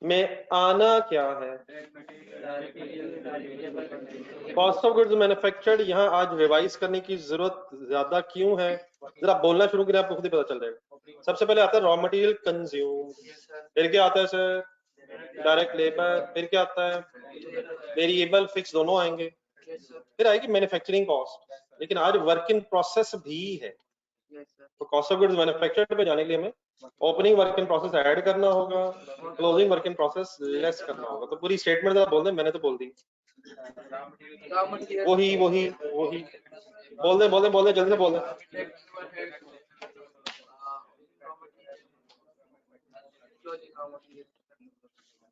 में आना क्या है, कॉस्ट ऑफ गुड्स मैन्युफैक्चर्ड। यहाँ आज रिवाइज करने की जरूरत ज्यादा क्यों है, जरा बोलना शुरू करें, आपको खुद ही पता चल जाएगा। सबसे पहले आता है रॉ मटेरियल कंज्यूम, फिर क्या आता है सर, डायरेक्ट लेबर, फिर क्या आता है वेरिएबल फिक्स दोनों आएंगे, फिर आएगी मैन्युफैक्चरिंग कॉस्ट। लेकिन आज वर्क इन प्रोसेस भी है, तो कॉस्ट ऑफ गुड्स मैन्युफैक्चर्ड पे जाने के लिए हमें opening work in process add करना होगा, closing work in process less करना होगा। तो पूरी स्टेटमेंट जरा बोल दें, मैंने तो बोल दी, वही वही वही बोल दे जल्दी से बोल दे।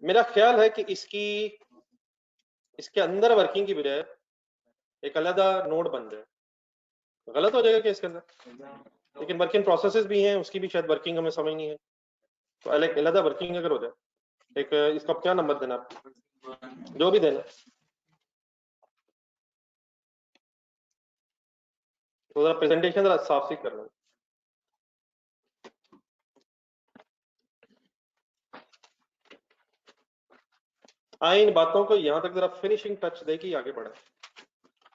मेरा ख्याल है कि इसके अंदर वर्किंग की बजाय एक अलग नोड बन जाए, गलत हो जाएगा क्या इसके अंदर, लेकिन वर्किंग प्रोसेसेस भी हैं, उसकी भी शायद वर्किंग हमें समझ नहीं है, तो अलग वर्किंग अगर हो जाए एक, इसका क्या नंबर देना, जो भी देना, तो जरा प्रेजेंटेशन जरा साफ सी कर लो। आए इन बातों को यहां तक जरा फिनिशिंग टच दे के आगे बढ़े,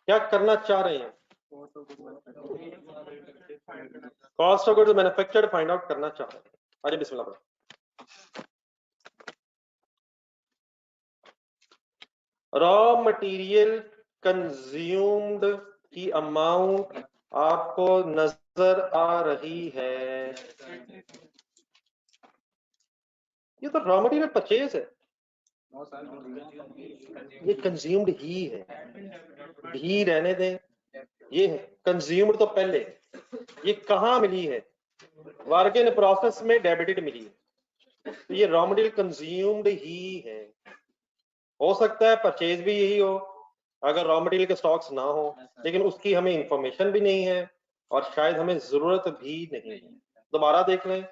क्या करना चाह रहे हैं, cost of goods manufactured find out करना चाह रहे हैं। अरे बिस्मिल्लाह, रॉ मटेरियल कंज्यूम्ड की अमाउंट आपको नजर आ रही है, ये तो रॉ मटेरियल परचेज है, ये कंज्यूम्ड ही है, भी रहने दें, ये है कंज्यूम्ड तो पहले, ये कहाँ मिली है, वर्क इन प्रोसेस में डेबिटेड मिली है, तो ये रॉ मटेरियल कंज्यूम्ड ही है। हो सकता है परचेज भी यही हो अगर रॉ मटेरियल के स्टॉक्स ना हो, लेकिन उसकी हमें इंफॉर्मेशन भी नहीं है और शायद हमें जरूरत भी नहीं है। दोबारा देख लें,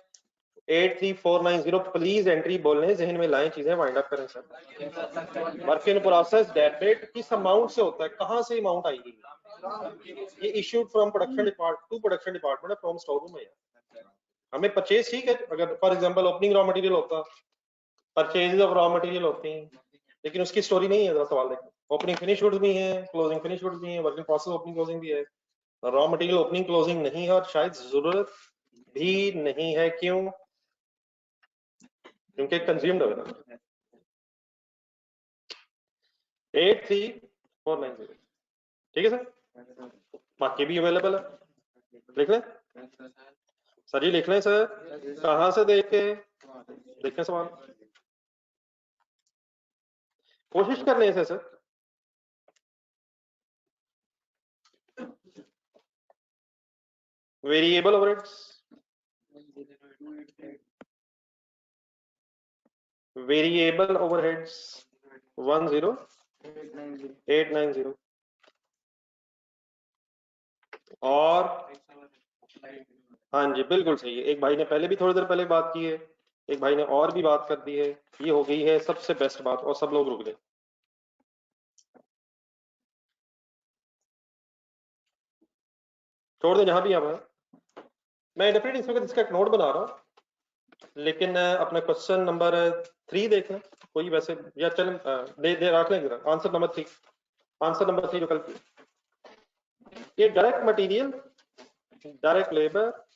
83490 प्लीज एंट्री बोलने, जहन में लाएं, चीजें वाइंड अप करें sir. Work in process debit किस अमाउंट से होता है, कहां से अमाउंट आएगी, ये issued from production department to production department from store room है। हमें परचेज ठीक है, अगर for example opening raw material होता, परचेज ऑफ रॉ मटेरियल होती, लेकिन उसकी स्टोरी नहीं है, जरा सवाल देखें, ओपनिंग फिनिश गुड्स भी है, क्लोजिंग फिनिश गुड्स भी है, work in process opening closing भी है, रॉ मटेरियल ओपनिंग क्लोजिंग नहीं है और शायद जरूरत भी नहीं है। क्यों, क्योंकि कंज्यूम्ड होगा। 83490 ठीक है सर, बाकी भी अवेलेबल है, लिख लें सर जी, लिख लें सर, कहां से देखें सवाल, कोशिश करने से sir, variable overheads variable overheads 10890 और हाँ जी बिल्कुल सही है। एक भाई ने पहले भी थोड़ी देर पहले बात की है, एक भाई ने और भी बात कर दी है, ये हो गई है सबसे बेस्ट बात और सब लोग रुक गए। छोड़ दो जहां भी आप हैं। मैं डेफिनेटली इसका एक नोट बना रहा हूँ, लेकिन अपना क्वेश्चन नंबर 3 देखना कोई वैसे, या चल दे रख लेंगे आंसर नंबर 3। आंसर नंबर 3 जो कल ये direct material, direct labour,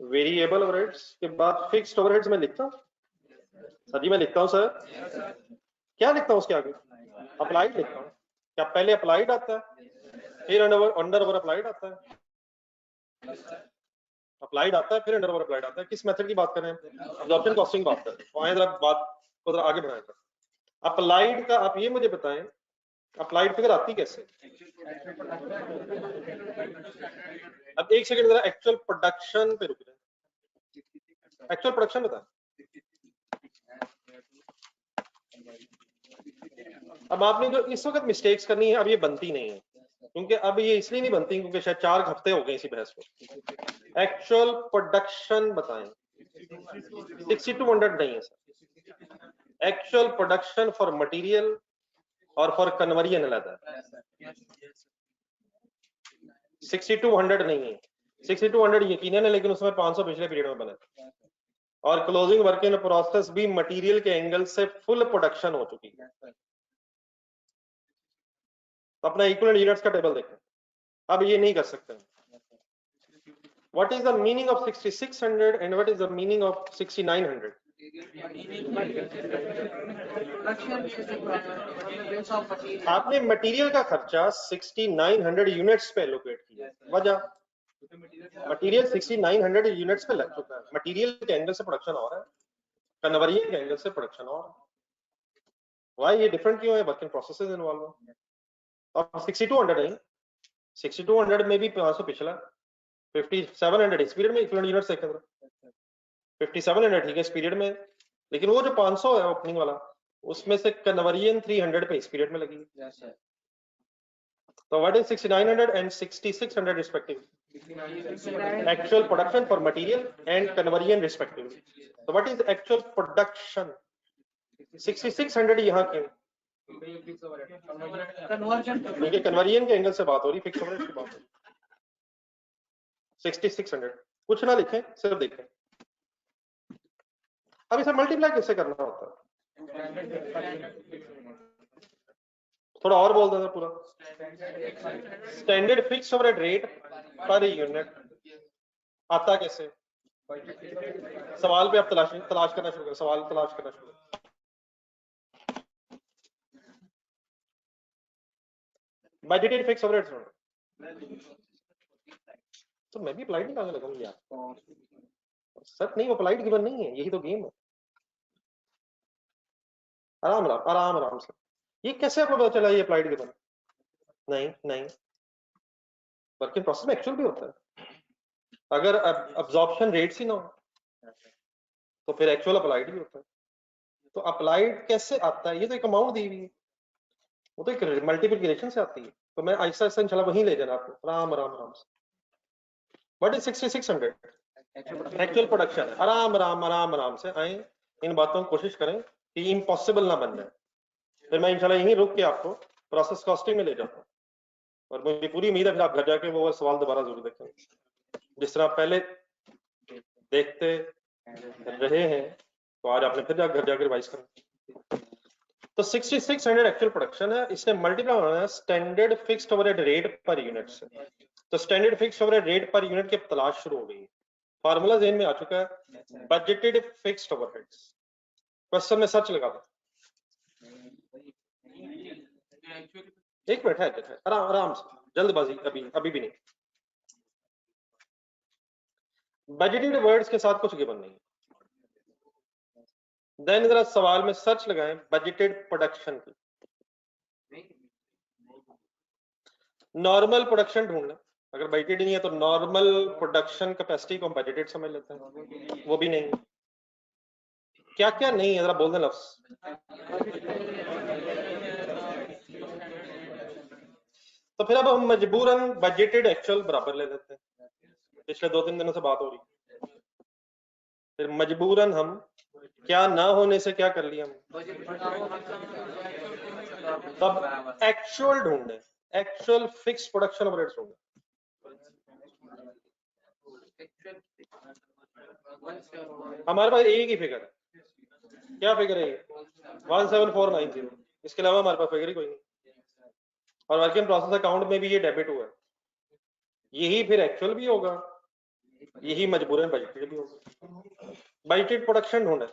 variable overheads के बाद फिक्स्ड ओवरहेड्स में लिखता हूँ। सर जी मैं लिखता हूँ सर, क्या लिखता हूँ उसके आगे? अप्लाइड लिखता हूँ। क्या पहले अप्लाइड आता है फिर अंडर ओवर अप्लाइड आता है? अप्लाइड आता है फिर अंडर ओवर अप्लाइड आता है। किस मेथड की बात कर रहे हैं? एब्जॉर्प्शन कॉस्टिंग बात कर रहे हैं। तो आए जरा बात को जरा आगे बढ़ाएं। अप्लाइड का आप ये मुझे बताएं, अप्लाइड फिगर आती कैसे? अब एक सेकंड जरा एक्चुअल प्रोडक्शन पे रुक जाए। एक्चुअल प्रोडक्शन बता। अब आपने जो इस वक्त मिस्टेक्स करनी है अब ये बनती नहीं है, क्योंकि अब ये इसलिए नहीं बनती क्योंकि शायद 4 हफ्ते हो गए इसी बहस को। एक्चुअल प्रोडक्शन बताएं। 6200 नहीं है sir. Actual production for material और फॉर कन्वर्जन अलग है। 6200 नहीं है। 6200 यकीनन है, लेकिन उसमें 500 पिछले पीरियड में बने और क्लोजिंग वर्क इन प्रोसेस भी मटेरियल के एंगल से फुल प्रोडक्शन हो चुकी है। तो अपना इक्विवेलेंट यूनिट्स का टेबल देखें। अब ये नहीं कर सकते। What is the meaning of 6600 and what is the meaning of 6900? आपने मटेरियल का खर्चा 6900 यूनिट्स पे एलोकेट किया। वजह मटेरियल 6900 यूनिट्स पे लग चुका है। मटेरियल के एंगल से प्रोडक्शन हो रहा है, कन्वर्जन के एंगल से प्रोडक्शन हो रहा है। वाई ये डिफरेंट क्यों है? वर्किंग प्रोसेसेस इन्वॉल्व है। और 6200 नहीं, 6200 में भी 500 पिछला, 5700 इस पीरियड में इक्विवेलेंट यूनिट्स देखें। 5700 ठीक है इस पीरियड में, लेकिन वो जो 500 है ओपनिंग वाला, उसमें से कन्वर्जन 300 पे इस पीरियड में लगी। तो what is 6900 and 6600 respectively? Actual production for material and conversion respectively. So what is actual production? 6600 यहाँ क्यों? क्योंकि कन्वर्जन के एंगल से बात हो रही, फिक्स ओवरहेड की बात हो रही। 6600 कुछ ना लिखें, सिर्फ देखें। अब इसे मल्टीप्लाई कैसे करना होता है? थोड़ा और बोल देना पूरा। Standard fix overhead rate per unit आता कैसे? सवाल पे आप तलाश करना शुरू करें। सवाल तलाश करना शुरू करें। बजटेड फिक्स ओवरहेड्स तो मैं भी अप्लाइड नहीं लगाऊंगा यार। सर नहीं, अप्लाइड गिवन नहीं है, यही तो गेम है। आराम आराम से। ये कैसे आपको पता चला ये अप्लाइड गिवन? नहीं, वर्किंग प्रोसेस में एक्चुअल भी होता है। अगर अब्जॉर्प्शन रेट्स ही ना हो तो फिर एक्चुअल अप्लाइड भी होता है। तो अप्लाइड कैसे आता है? ये तो एक अमाउंट दी हुई है, वो तो एक मल्टीप्लिकेशन से आती है। तो मैं आहिस्ता आहिस्ता इंशाल्लाह वहीं ले जाना आपको, आराम से। What is 6600? Actual production. आराम से आए, इन बातों की कोशिश करें कि इम्पॉसिबल ना बन जाए। फिर मैं इंशाल्लाह यहीं रुक के आपको प्रोसेस कॉस्टिंग में ले जाता हूँ और मुझे पूरी उम्मीद है फिर आप घर जाके वो सवाल दोबारा जरूर देखेंगे, जिस तरह पहले देखते रहे हैं। तो आज आपने फिर घर जाकर रिवाइज करें। तो 6600 एक्चुअल प्रोडक्शन है, इसने मल्टीप्लाई होना है standard fixed overhead rate per unit से। तो standard fixed overhead rate per unit की तलाश शुरू हो गई। फार्मूला ज़हन में आ चुका है, बजटेड फिक्स्ड ओवरहेड्स। क्वेश्चन में सर्च लगा दो। एक मिनट है, आराम से, जल्दबाजी अभी भी नहीं। बजटेड वर्ड्स के साथ कुछ गिवन नहीं। देन जरा सवाल में सर्च लगाएं बजटेड प्रोडक्शन की। नॉर्मल प्रोडक्शन ढूंढना, अगर बजटेड नहीं है तो नॉर्मल प्रोडक्शन कैपेसिटी को हम बजटेड समझ लेते हैं, वो भी नहीं। क्या क्या नहीं है, जरा बोल दें लफ्ज। तो फिर अब हम मजबूरन बजटेड एक्चुअल बराबर ले लेते हैं, पिछले 2-3 दिनों से बात हो रही। फिर मजबूरन हम क्या ना होने से क्या कर लिया हम, तब एक्चुअल ढूंढे, एक्चुअल फिक्स प्रोडक्शन रेट्स ढूंढे। हमारे पास एक ही फिगर है, क्या फिगर है ये? 17490। इसके अलावा हमारे पास फिगर ही कोई नहीं, और वर्क इन प्रोसेस अकाउंट में भी ये डेबिट हुआ है, यही फिर एक्चुअल भी होगा, यही मजबूरन बजटेड भी होगा। बजटेड प्रोडक्शन ढूंढे,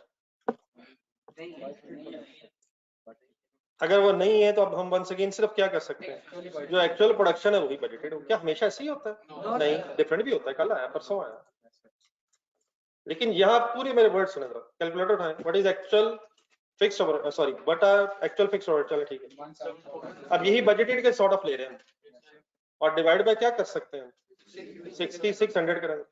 अगर वो नहीं है तो अब हम वंस अगेन सिर्फ क्या कर सकते हैं, जो एक्चुअल प्रोडक्शन है वही बजटेड हो। क्या हमेशा ऐसे ही होता है? नहीं, डिफरेंट भी होता है। कल आया, परसों आया। लेकिन यहाँ पूरे मेरे वर्ड सुने जरा, कैलकुलेटर उठाएं। What is actual fixed over, sorry what are actual fixed over, चलो ठीक है। अब यही बजटेड के सॉर्ट ऑफ ले रहे हैं और डिवाइड बाय क्या कर सकते हैं, 6600 करेंगे।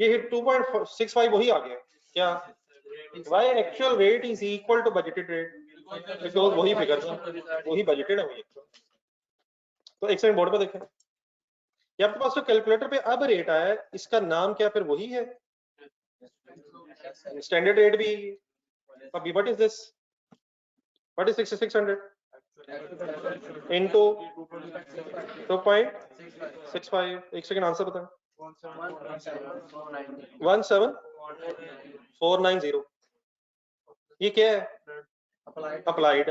ये 2.65 वही आ गया क्या? Why actual rate is equal to budgeted rate? Because वही फिगर था, वही बजटेड है वही। तो एक सेकंड बोर्ड पे देखें, ये आपके पास जो कैलकुलेटर पे अब रेट आया है, इसका नाम क्या फिर वही है? स्टैंडर्ड रेट भी। अभी what is this, what is 6600 into 2.65? एक सेकंड आंसर बताएं। 17490। ये क्या है? अप्लाइड।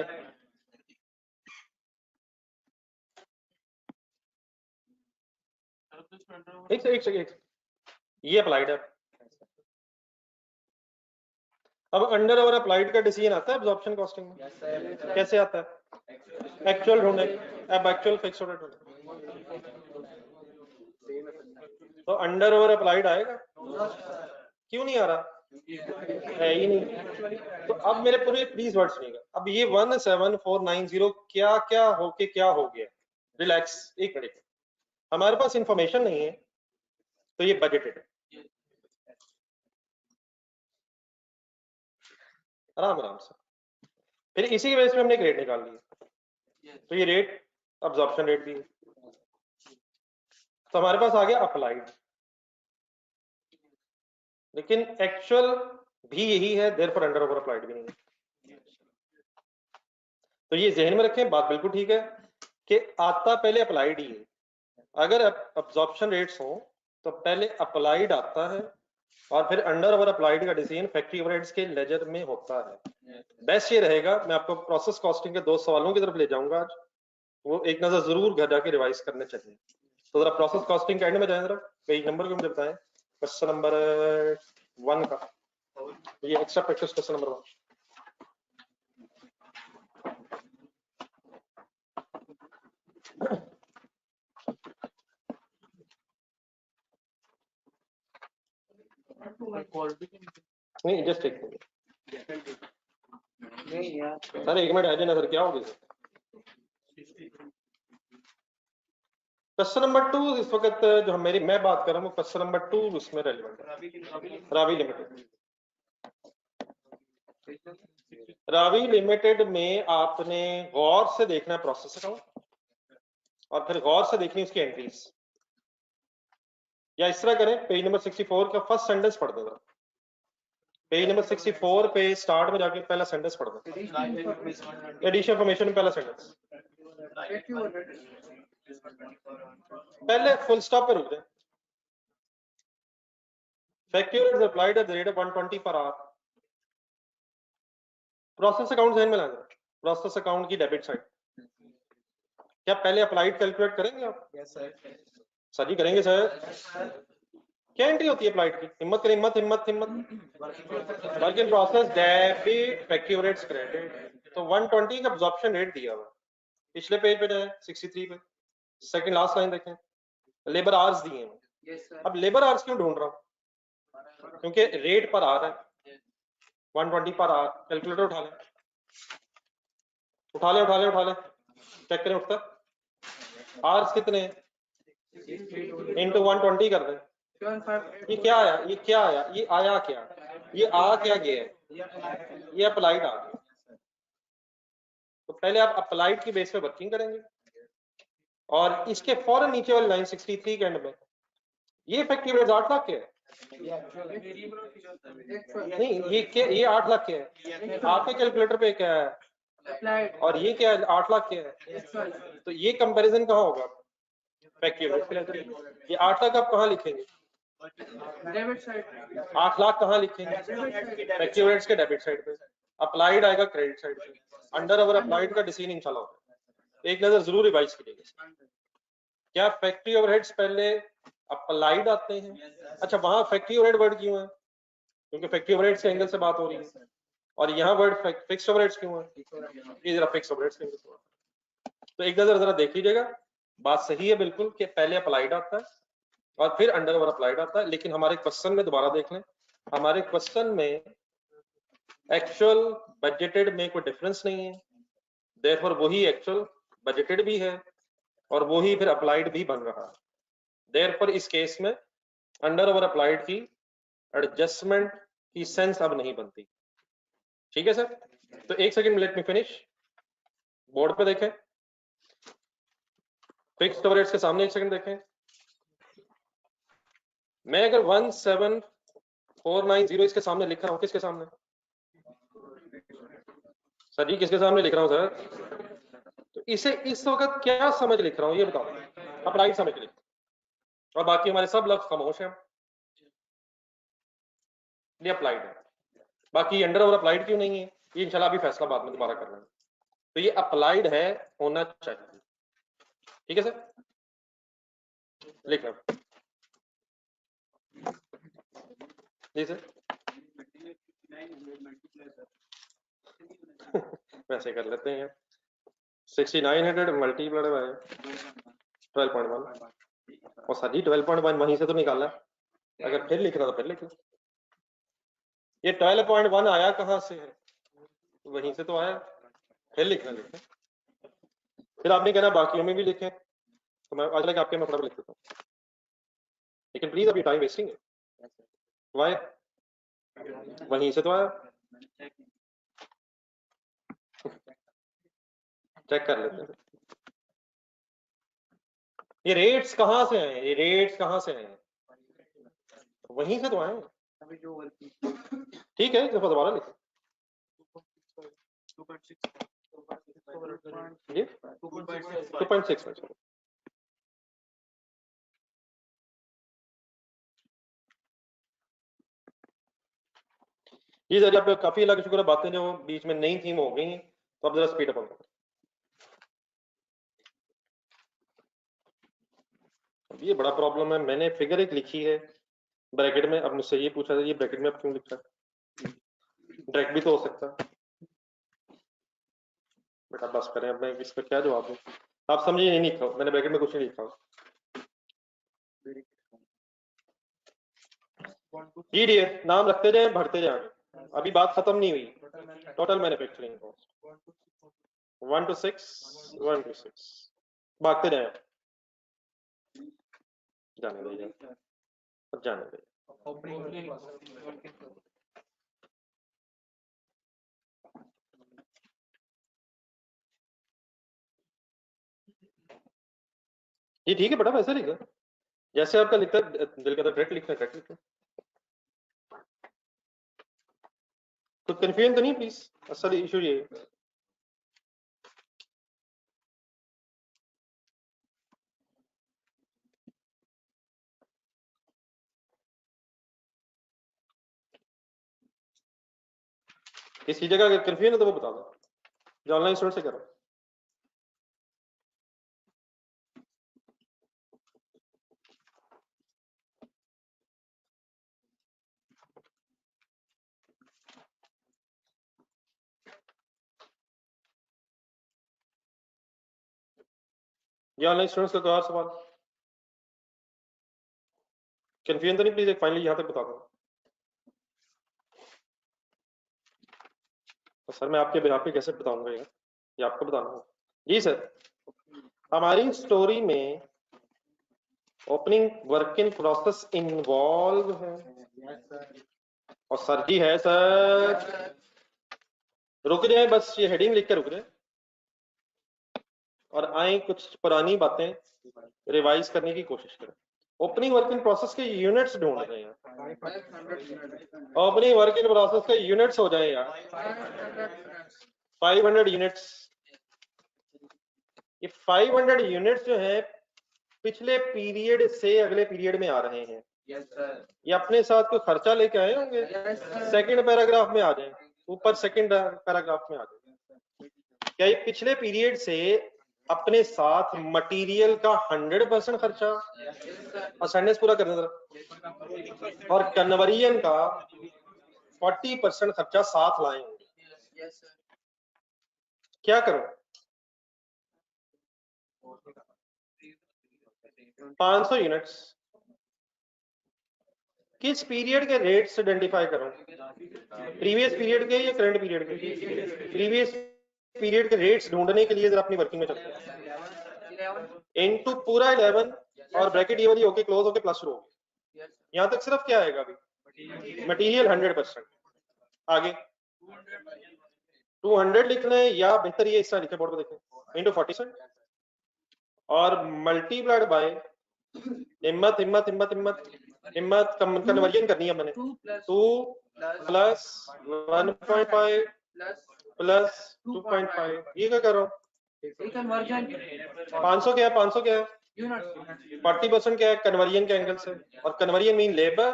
एक सेकंड, ये अप्लाइड है। अब अंडर और अप्लाइड का डिसीजन आता है एब्जॉर्प्शन कॉस्टिंग में? कैसे आता है? एक्चुअल ढूंढे, अब एक्चुअल फिक्स रेट ढूंढे, तो अंडर और अप्लाइड आएगा? क्यों नहीं आ रहा? है ही नहीं। तो अब मेरे पूरे प्लीज वर्ड सुनिएगा, अब ये 17490 क्या क्या होके क्या हो गया? रिलैक्स, एक मिनट, हमारे पास इंफॉर्मेशन नहीं है तो ये बजटेड है। आराम आराम से, फिर इसी की वजह से हमने एक रेट निकाल लिया, तो ये रेट अब्जॉर्प्शन रेट भी है। तो हमारे पास आ गया अप्लाइड, लेकिन एक्चुअल भी यही है, देयरफॉर अंडर ओवर अप्लाइड भी नहीं है। तो ये जहन में रखें, बात बिल्कुल ठीक है कि आता पहले अप्लाइड ही है। अगर अब्जॉर्प्शन रेट्स हो तो पहले अप्लाइड आता है और फिर अंडर ओवर अप्लाइड का डिसीजन फैक्ट्री ओवरहेड्स के लेजर में होता है। बेस्ट ये रहेगा, मैं आपको प्रोसेस कॉस्टिंग के 2 सवालों की तरफ ले जाऊंगा आज, वो एक नजर जरूर घर जाके रिवाइज करने चाहिए। तो जरा प्रोसेस कॉस्टिंग के एंड में जाए, जरा पेज नंबर को मुझे बताएं, क्वेश्चन नंबर 1 का, ये एक्स्ट्रा प्रैक्टिस क्वेश्चन नंबर 1। नहीं जस्ट एक मिनट सर, एक मिनट आ जाए ना सर, क्या हो गया सर? क्वेश्चन नंबर 2 इस वक्त जो मेरी मैं बात कर रहा हूँ, क्वेश्चन नंबर 2 उसमें रेलिवेंट है। रावी लिमिटेड, रावी लिमिटेड में आपने गौर से देखना है प्रोसेस अकाउंट और फिर गौर से देखनी उसकी एंट्रीज, या इस तरह करें, पेज नंबर 64 का फर्स्ट सेंटेंस पढ़ दो। पेज नंबर 64 पे स्टार्ट में जाके पहला सेंटेंस पढ़ दो, एडिशन इंफॉर्मेशन में पहला सेंटेंस, पहले फुल स्टॉप पे रुक जाए। Factory overheads applied at the rate of 120 per hour. Process account ध्यान में लाना, प्रोसेस अकाउंट की डेबिट साइड, क्या पहले अप्लाइड कैलकुलेट करेंगे आप? सर जी करेंगे सर। क्या एंट्री होती है अप्लाइड की? हिम्मत करें, हिम्मत हिम्मत हिम्मत। Work in process debit factory overheads credit, तो 120 का अब्जॉर्प्शन रेट दिया हुआ। पिछले पेज पे जाए 63 पे, सेकंड लास्ट लाइन देखें, लेबर आवर्स दिए हैं। अब लेबर आवर्स क्यों ढूंढ रहा हूं? क्योंकि रेट पर आ रहा है 120 पर आवर। कैलकुलेटर उठा ले, उठा ले, उठा ले, उठा ले, चेक करें उठता। आर्स कितने इंटू 120 कर दें। ये क्या आया, ये क्या आया, ये आया क्या, ये आ क्या गया है, ये अप्लाइड आ गया। तो पहले आप अप्लाइड की बेस पे वर्किंग करेंगे और इसके फौरन नीचे वाली लाइन 63 के एंड में ये इफेक्टिव रेट 8 लाख के है। नहीं ये क्या, ये 8 लाख के है आपके कैलकुलेटर पे क्या है, और ये क्या है 8 लाख के है। तो ये कंपैरिजन कहाँ होगा इफेक्टिव रेट, ये 8 लाख आप कहाँ लिखेंगे, डेबिट साइड 8 लाख कहाँ लिखेंगे इफेक्टिव रेट्स के डेबिट साइड पे, अप्लाइड आएगा क्रेडिट साइड पे। अंडर ओवर अप्लाइड का डिसीजन इंशाल्लाह होगा, एक नजर जरूर रिवाइज कीजिएगा। क्या फैक्ट्री ओवरहेड्स पहले अप्लाइड आते हैं? अच्छा वहां फैक्ट्री ओवरहेड वर्ड क्यों है, क्योंकि फैक्ट्री ओवरहेड्स के एंगल से बात हो रही है, और यहाँ वर्ड फिक्स्ड ओवरहेड्स क्यों है, ये जरा फिक्स्ड ओवरहेड्स के एंगल से। तो एक नजर जरा देख लीजिएगा, बात सही है बिल्कुल कि पहले अप्लाइड आता है और फिर अंडर ओवर अप्लाइड आता है, लेकिन हमारे क्वेश्चन में दोबारा देख लें, हमारे क्वेश्चन में एक्चुअल बजटेड में कोई डिफरेंस नहीं है, देयरफॉर वही एक्चुअल बजटेड भी है और वही फिर अप्लाइड भी बन रहा है। देयरफॉर इस केस में अंडर ओवर अप्लाइड की एडजस्टमेंट की सेंस अब नहीं बनती। ठीक है सर, तो एक second let me finish, board पे देखें, फिक्स्ड ओवरहेड्स के सामने एक सेकंड देखें, मैं अगर 17490 इसके सामने लिख रहा हूं, किसके सामने सर जी, किसके सामने लिख रहा हूं सर, तो इसे इस वक्त क्या समझ लिख रहा हूं ये बताओ, अप्लाइड समझ लिख, और बाकी हमारे सब लफ्ज खामोश हैं, ये अप्लाइड है, बाकी अंडर ओवर अप्लाइड क्यों नहीं है ये इंशाल्लाह अभी फैसला बाद में दोबारा करना है। तो ये अप्लाइड है, होना चाहिए। ठीक है सर, लिख रहा जी सर वैसे कर लेते हैं, 6900 मल्टीप्लाइड बाय 12.1, और सर जी 12.1 वहीं से तो निकाला है, अगर फिर लिख रहा तो फिर लिख लो, ये 12.1 आया कहाँ से है, वहीं से तो आया, फिर लिखना लिखें, फिर आपने कहना बाकियों में भी लिखें, तो मैं आज लगे आपके मैं फटाफट लिख देता हूँ, लेकिन प्लीज अभी टाइम वेस्टिंग है, वाई वहीं से तो आया, चेक कर लेते हैं, ये रेट्स कहाँ से आए, ये रेट्स कहाँ से आए, वहीं से तो आए, ठीक है एक दफा दोबारा लिखो जी 2.6 ये जरा आप काफी अल्लाह का शुक्र है बातें जो बीच में नई थीम हो गई हैं, तो अब जरा स्पीड अप हो, ये बड़ा प्रॉब्लम है, मैंने फिगर एक लिखी है ब्रैकेट में, अब मुझसे ये पूछा था ये ब्रैकेट में अब क्यों लिखा है, डायरेक्ट भी तो हो सकता है, बेटा बस करें, अब मैं इसका क्या जवाब दूं, आप समझिए नहीं लिखा, मैंने ब्रैकेट में कुछ नहीं लिखा जी, डियर नाम रखते जाए बढ़ते जाए, अभी बात खत्म नहीं हुई, टोटल मैन्युफैक्चरिंग कॉस्ट 1 to 6 भागते जाए, जाने दीजिए, अब जाने दीजिए, ये ठीक है बेटा, वैसे लिखा जैसे आपका लिखता है, दिल का डायरेक्ट लिखना है, डायरेक्ट लिखना, तो कंफ्यूजन तो नहीं प्लीज, असल इशू ये है। किसी जगह अगर कंफ्यूजन है तो वो बता दो, जो ऑनलाइन स्टूडेंट से करो, ये ऑनलाइन स्टूडेंट्स का कोई और सवाल, कंफ्यूजन तो नहीं प्लीज एक फाइनली यहाँ तक बता दो, तो सर मैं आपके बिहाफ पे कैसे बताऊंगा ये आपको बताना होगा जी सर, हमारी स्टोरी में opening work in process involve है और सर जी है सर। रुक जाए, बस ये हेडिंग लिख के रुक जाए और आए कुछ पुरानी बातें रिवाइज करने की कोशिश करें। ओपनिंग वर्क इन प्रोसेस के यूनिट्स ढूंढ रहे हैं। ओपनिंग वर्क इन प्रोसेस के यूनिट्स हो जाए यार 500 यूनिट्स। ये 500 यूनिट्स जो है पिछले पीरियड से अगले पीरियड में आ रहे हैं। ये अपने साथ कोई खर्चा लेके आए होंगे। सेकंड पैराग्राफ में आ जाए, ऊपर सेकंड पैराग्राफ में आ जाए। क्या ये पिछले पीरियड से अपने साथ मटेरियल का 100% खर्चा और सेंटेंस पूरा करने जरा, और कन्वर्जन का 40% खर्चा साथ लाए होंगे। क्या करो 500 यूनिट्स किस पीरियड के रेट्स आइडेंटिफाई करो? प्रीवियस पीरियड के या करंट पीरियड के? प्रीवियस पीरियड के रेट्स ढूंढने के लिए जरा अपनी वर्किंग में चलते हैं। इनटू पूरा 11 और ब्रैकेट ये वाली होके क्लोज होके प्लस रो। यहां तक सिर्फ क्या आएगा अभी? मटेरियल 100%। आगे 200 लिखना है या बेहतर ये इस तरह लिखे बोर्ड पर देखें, इनटू 40% और मल्टीप्लाइड बाय हिम्मत हिम्मत हिम्मत हिम्मत हिम्मत कन्वर्जन करनी है मैंने 2 प्लस 1.5 प्लस 2.5। ये क्या कर रहा हूँ? 500 क्या है? 500 क्या है? 40% क्या है? कन्वर्जन के एंगल से, और conversion mean labour,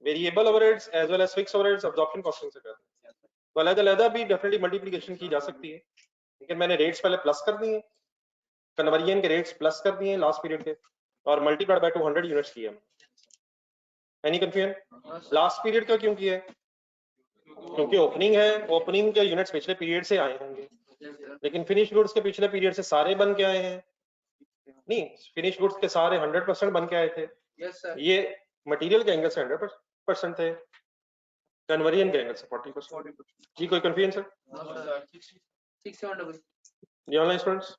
variable overheads as well as fix overheads absorption costing से करते हैं। तो अलग-अलग भी डेफिनेटली मल्टीप्लिकेशन की जा सकती है, लेकिन मैंने रेट्स पहले प्लस कर दिए, कन्वर्जन के रेट्स प्लस कर दिए लास्ट पीरियड के, और मल्टीप्लाइड बाय 200 यूनिट्स किया। Any confusion? लास्ट पीरियड का क्यों किया? क्योंकि ओपनिंग है, ओपनिंग के यूनिट्स पिछले पीरियड से आए होंगे, लेकिन फिनिश गुड्स के पिछले पीरियड से सारे बन के आए हैं। नहीं, फिनिश गुड्स के सारे 100% बन के आए थे। ये मटेरियल के एंगल से 100% थे, कन्वर्जन के एंगल से 40%। जी कोई कंफ्यूजन सर? जी ऑनलाइन स्टूडेंट्स?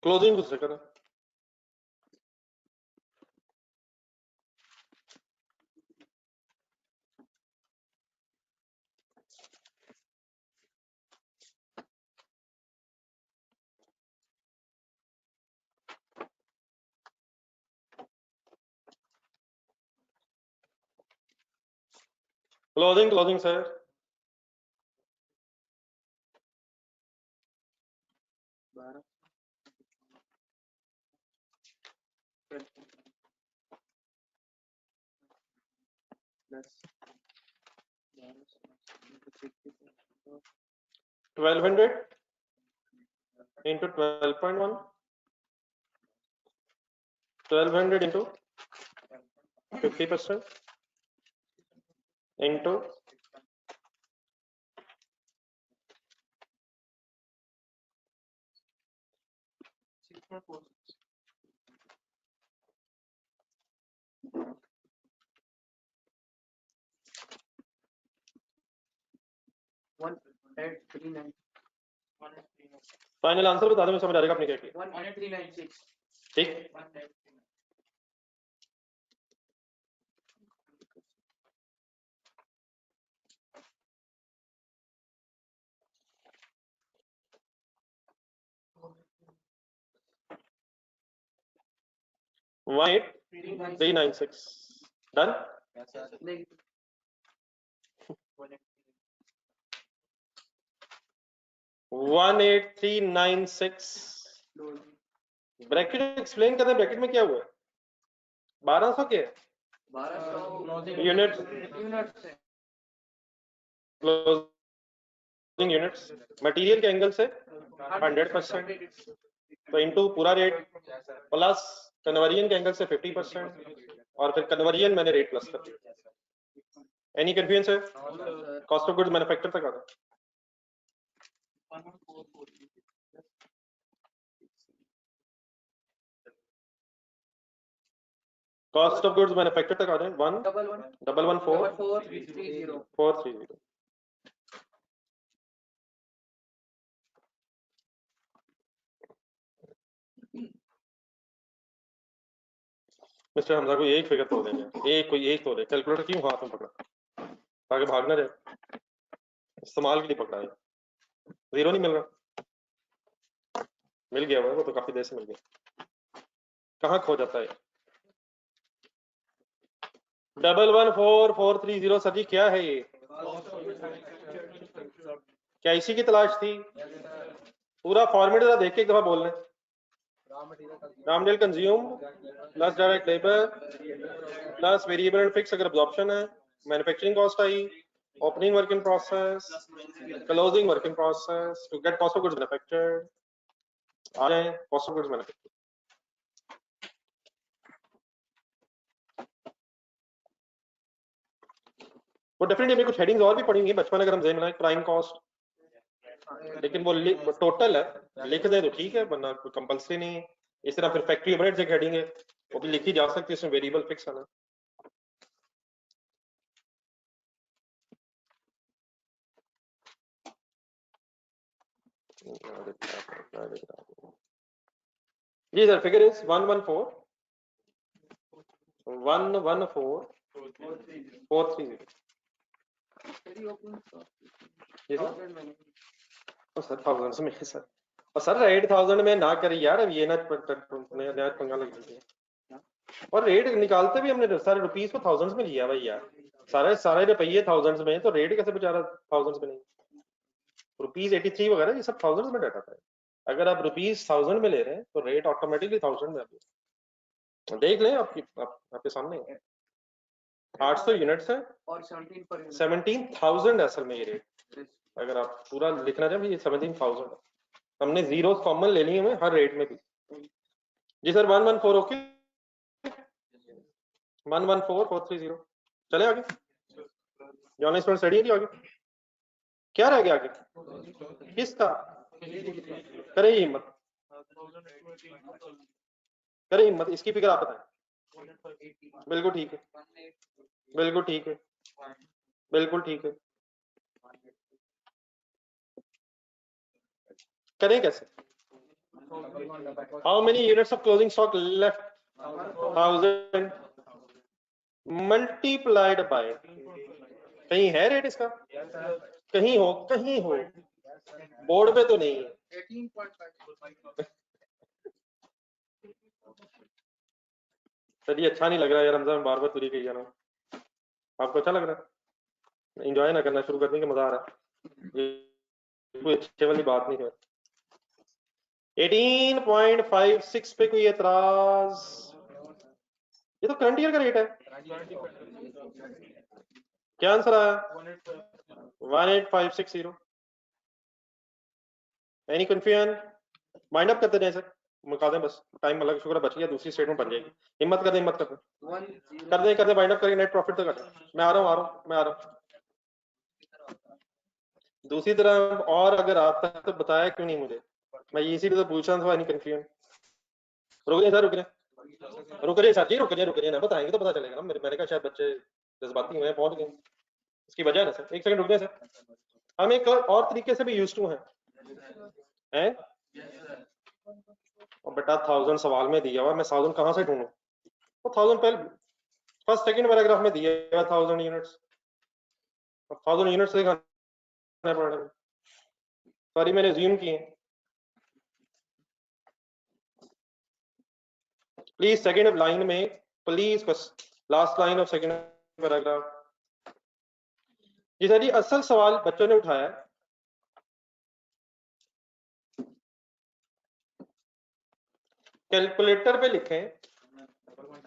क्लोजिंग कुछ करें। Closing closing sir. $1200 into 12.1, 1200 into 50% into 1839। Final answer बता दो, मैं समझ आ जाएगा आपने क्या किया। 1836। ठीक, 18396 डन। 18396 ब्रैकेट एक्सप्लेन करते हैं, ब्रैकेट में क्या हुआ है? 1200 के 1200 यूनिट्स, क्लोजिंग यूनिट्स मटेरियल के एंगल से 100%, तो इनटू पूरा रेट प्लस कन्वर्जन के एंगल से 50%, और फिर कन्वर्जन मैंने रेट प्लस कर दिया। Any confusion sir? Cost of goods manufacture तक आ गया। कॉस्ट ऑफ गुड्स मैन्युफैक्चर तक आ जाए 1114430 मिस्टर हमजा को एक फिगर तोड़ देंगे, एक कोई एक तोड़े। कैलकुलेटर क्यों हाथ में पकड़ा, ताकि भाग ना जाए, इस्तेमाल के लिए पकड़ा है। जीरो नहीं मिल रहा, मिल गया वो तो काफी देर से मिल गया। कहाँ खो जाता है? 114430 सर जी क्या है ये? क्या इसी की तलाश थी? पूरा फॉर्मेट जरा देख के एक दफा बोल लें। Raw material consume plus direct labour plus variable and fix अगर अब्जॉर्प्शन है, मैन्युफैक्चरिंग कॉस्ट आई, opening work in process, closing work in process to get cost of goods manufactured. आ जाए कॉस्ट ऑफ गुड्स मैन्युफैक्चर्ड। वो definitely मेरे कुछ headings और भी पढ़ेंगे बचपन अगर हम ज़हन बनाए, प्राइम कॉस्ट, लेकिन वो टोटल है, लिख दे तो ठीक है, वरना कोई कंपल्सरी नहीं है। इस तरह फिर फैक्ट्री ओवरहेड्स एक हेडिंग है, वो भी लिखी जा सकती है, इसमें वेरिएबल फिक्स है ना। जी sir, figure is 114430 sir thousands में सर, और सर रेट 1000 में ना करी यार, अब ये ना नया पंगा लग गया। और रेट निकालते भी हमने सारे रुपीस को थाउजेंड्स में लिया भाई यार, सारे रुपये थाउजेंड्स में, तो रेट कैसे बेचारा थाउजेंड्स में नहीं? रुपीस 83 वगैरह ये सब थाउजेंड्स में डाटा है। अगर आप रुपीस 1000 में ले रहे हैं तो रेट ऑटोमेटिकली 1000 में आती है। देख लें, आपके सामने 800 यूनिट्स है और 17,000 असल में ये रेट। अगर आप पूरा लिखना चाहें ये 17,000 है। हमने जीरो कॉमन ले ली है हर रेट में भी। जी सर 114 ओके, 114430 चले आगे। जॉन स्टूडेंट स्टडी है आगे, क्या रह गया आगे? किसका? करे हिम्मत, करे हिम्मत, इसकी फिक्र आप बताएं। बिल्कुल ठीक है, बिल्कुल ठीक है, बिल्कुल ठीक है। करें कैसे? How many units of closing stock left? 1000 multiplied by, कहीं है रेट इसका? कहीं हो, कहीं हो, बोर्ड पे तो नहीं है। 18.5 सर ये अच्छा नहीं लग रहा यार, रमजान बार बार तुरी कही जा रहा हूँ। आपको अच्छा लग रहा है? एंजॉय ना करना शुरू कर देंगे, मजा आ रहा है, ये कोई अच्छे वाली बात नहीं है। 18.56 पे कोई एतराज? ये तो करंट ईयर का रेट है। क्या आंसर आया? 18560। Any confusion? माइंड अप करते जाए सर, मुका दें बस, टाइम अलग शुक्र बच गया, दूसरी स्टेटमेंट बन जाएगी। हिम्मत कर दे, हिम्मत कर दे, कर दे माइंड अप करके नेट प्रॉफिट तक कर दे। मैं आ रहा हूँ। दूसरी तरफ और अगर आता है तो बताया क्यों नहीं मुझे? मैं इसी पे तो पूछ रहा था, एनी कंफ्यूजन? रुक जाए सर, रुक जाइए ना, बताएंगे तो पता चलेगा ना। मैंने कहा शायद बच्चे जज्बाती हुए हैं, पहुंच गए, इसकी वजह है ना सर। एक सेकंड रुक जाए सर, हम एक और तरीके से भी यूज्ड टू हैं। और बेटा 1000 सवाल में दिया हुआ, मैं 1000 कहाँ से ढूंढूं? तो 1000 पहले फर्स्ट सेकंड पैराग्राफ में दिया हुआ 1000 यूनिट्स, 1000 यूनिट्स से दिखाना पड़ेगा। सॉरी मैंने ज्यूम किए। प्लीज सेकंड लाइन में, प्लीज बस last line of second paragraph. जी सर जी, असल सवाल बच्चों ने उठाया, कैलकुलेटर पे लिखें,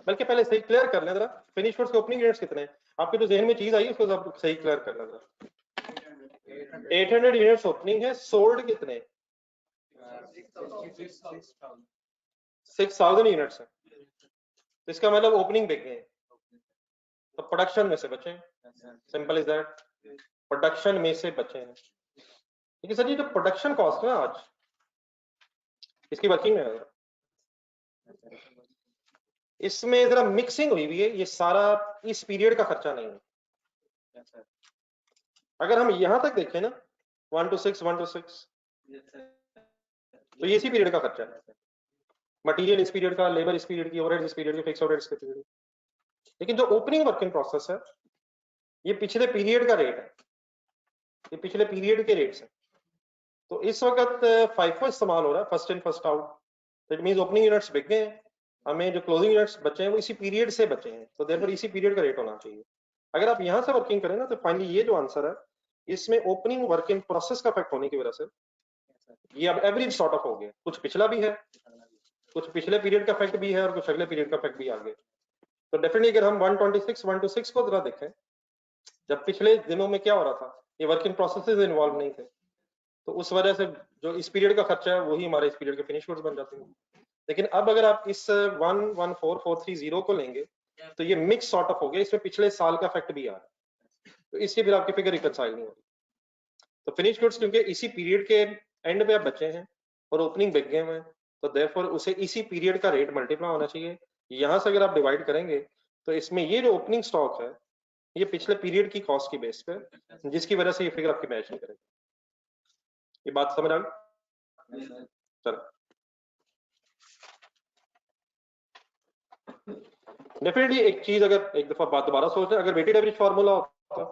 बल्कि पहले सही क्लियर कर लें जरा, फिनिश गुड्स के ओपनिंग यूनिट्स कितने हैं? आपके जो जहन में चीज आई उसको सब सही क्लियर कर लें जरा। 800 यूनिट्स ओपनिंग है, सोल्ड कितने? 6000 यूनिट्स है, इसका मतलब ओपनिंग बिक गए, तो प्रोडक्शन में से बचे, सिंपल इज दैट, प्रोडक्शन में से बचे हैं। ठीक है सर जी, जो प्रोडक्शन कॉस्ट है आज इसकी वर्किंग में है, इसमें जरा मिक्सिंग हुई हुई है, ये सारा इस पीरियड का खर्चा नहीं है। अगर हम यहां तक देखें ना 1 to 6 1 to 6 तो ये इसी पीरियड का खर्चा है। मटेरियल इस पीरियड का, लेबर इस पीरियड की, ओवरहेड्स इस पीरियड के, फिक्स ओवरहेड्स के पीरियड। लेकिन जो ओपनिंग वर्किंग प्रोसेस है ये पिछले पीरियड का रेट है, ये पिछले पीरियड के रेट्स है। तो इस वक्त FIFO इस्तेमाल हो रहा है, first in first out. It means opening units बिक गए हैं, हमें जो क्लोजिंग यूनिट्स बचे हैं वो इसी पीरियड से बचे हैं, तो देयरफॉर इसी पीरियड का रेट होना चाहिए। अगर आप यहां से वर्किंग करें ना तो फाइनली ये जो आंसर है इसमें ओपनिंग वर्किंग प्रोसेस का इफेक्ट होने की वजह से ये अब एवरेज सॉर्ट ऑफ हो गया। कुछ पिछला भी है, कुछ पिछले पीरियड का इफेक्ट भी है और कुछ अगले पीरियड का इफेक्ट भी आ गया। तो डेफिनेटली अगर हम 126 1 to 6 को जरा देखें, जब पिछले दिनों में क्या हो रहा था, ये वर्किंग प्रोसेसेस इन्वॉल्व नहीं थे, तो उस वजह से जो इस पीरियड का खर्चा है वही हमारे इस पीरियड के फिनिश गुड्स बन जाते हैं। लेकिन अब अगर आप इस 114430 को लेंगे तो ये मिक्स सॉर्ट ऑफ हो गया, इसमें पिछले साल का इफेक्ट भी आ रहा है, तो इससे फिर आपकी फिगर रिकंसाइल नहीं हो रही। तो फिनिश गुड्स क्योंकि इसी पीरियड के एंड पे आप बचे हैं और ओपनिंग बिक गए हैं, तो देयरफॉर उसे इसी पीरियड का रेट मल्टीप्लाई होना चाहिए। यहां से अगर आप डिवाइड करेंगे तो इसमें ये जो ओपनिंग स्टॉक है ये पिछले पीरियड की कॉस्ट की बेस पे, जिसकी वजह से ये फिगर आपकी मैच नहीं करेगी। ये बात समझ आ गई? चलो डेफिनेटली एक चीज अगर एक दफा बात दोबारा सोचते हैं, अगर वेटेड एवरेज फार्मूला होता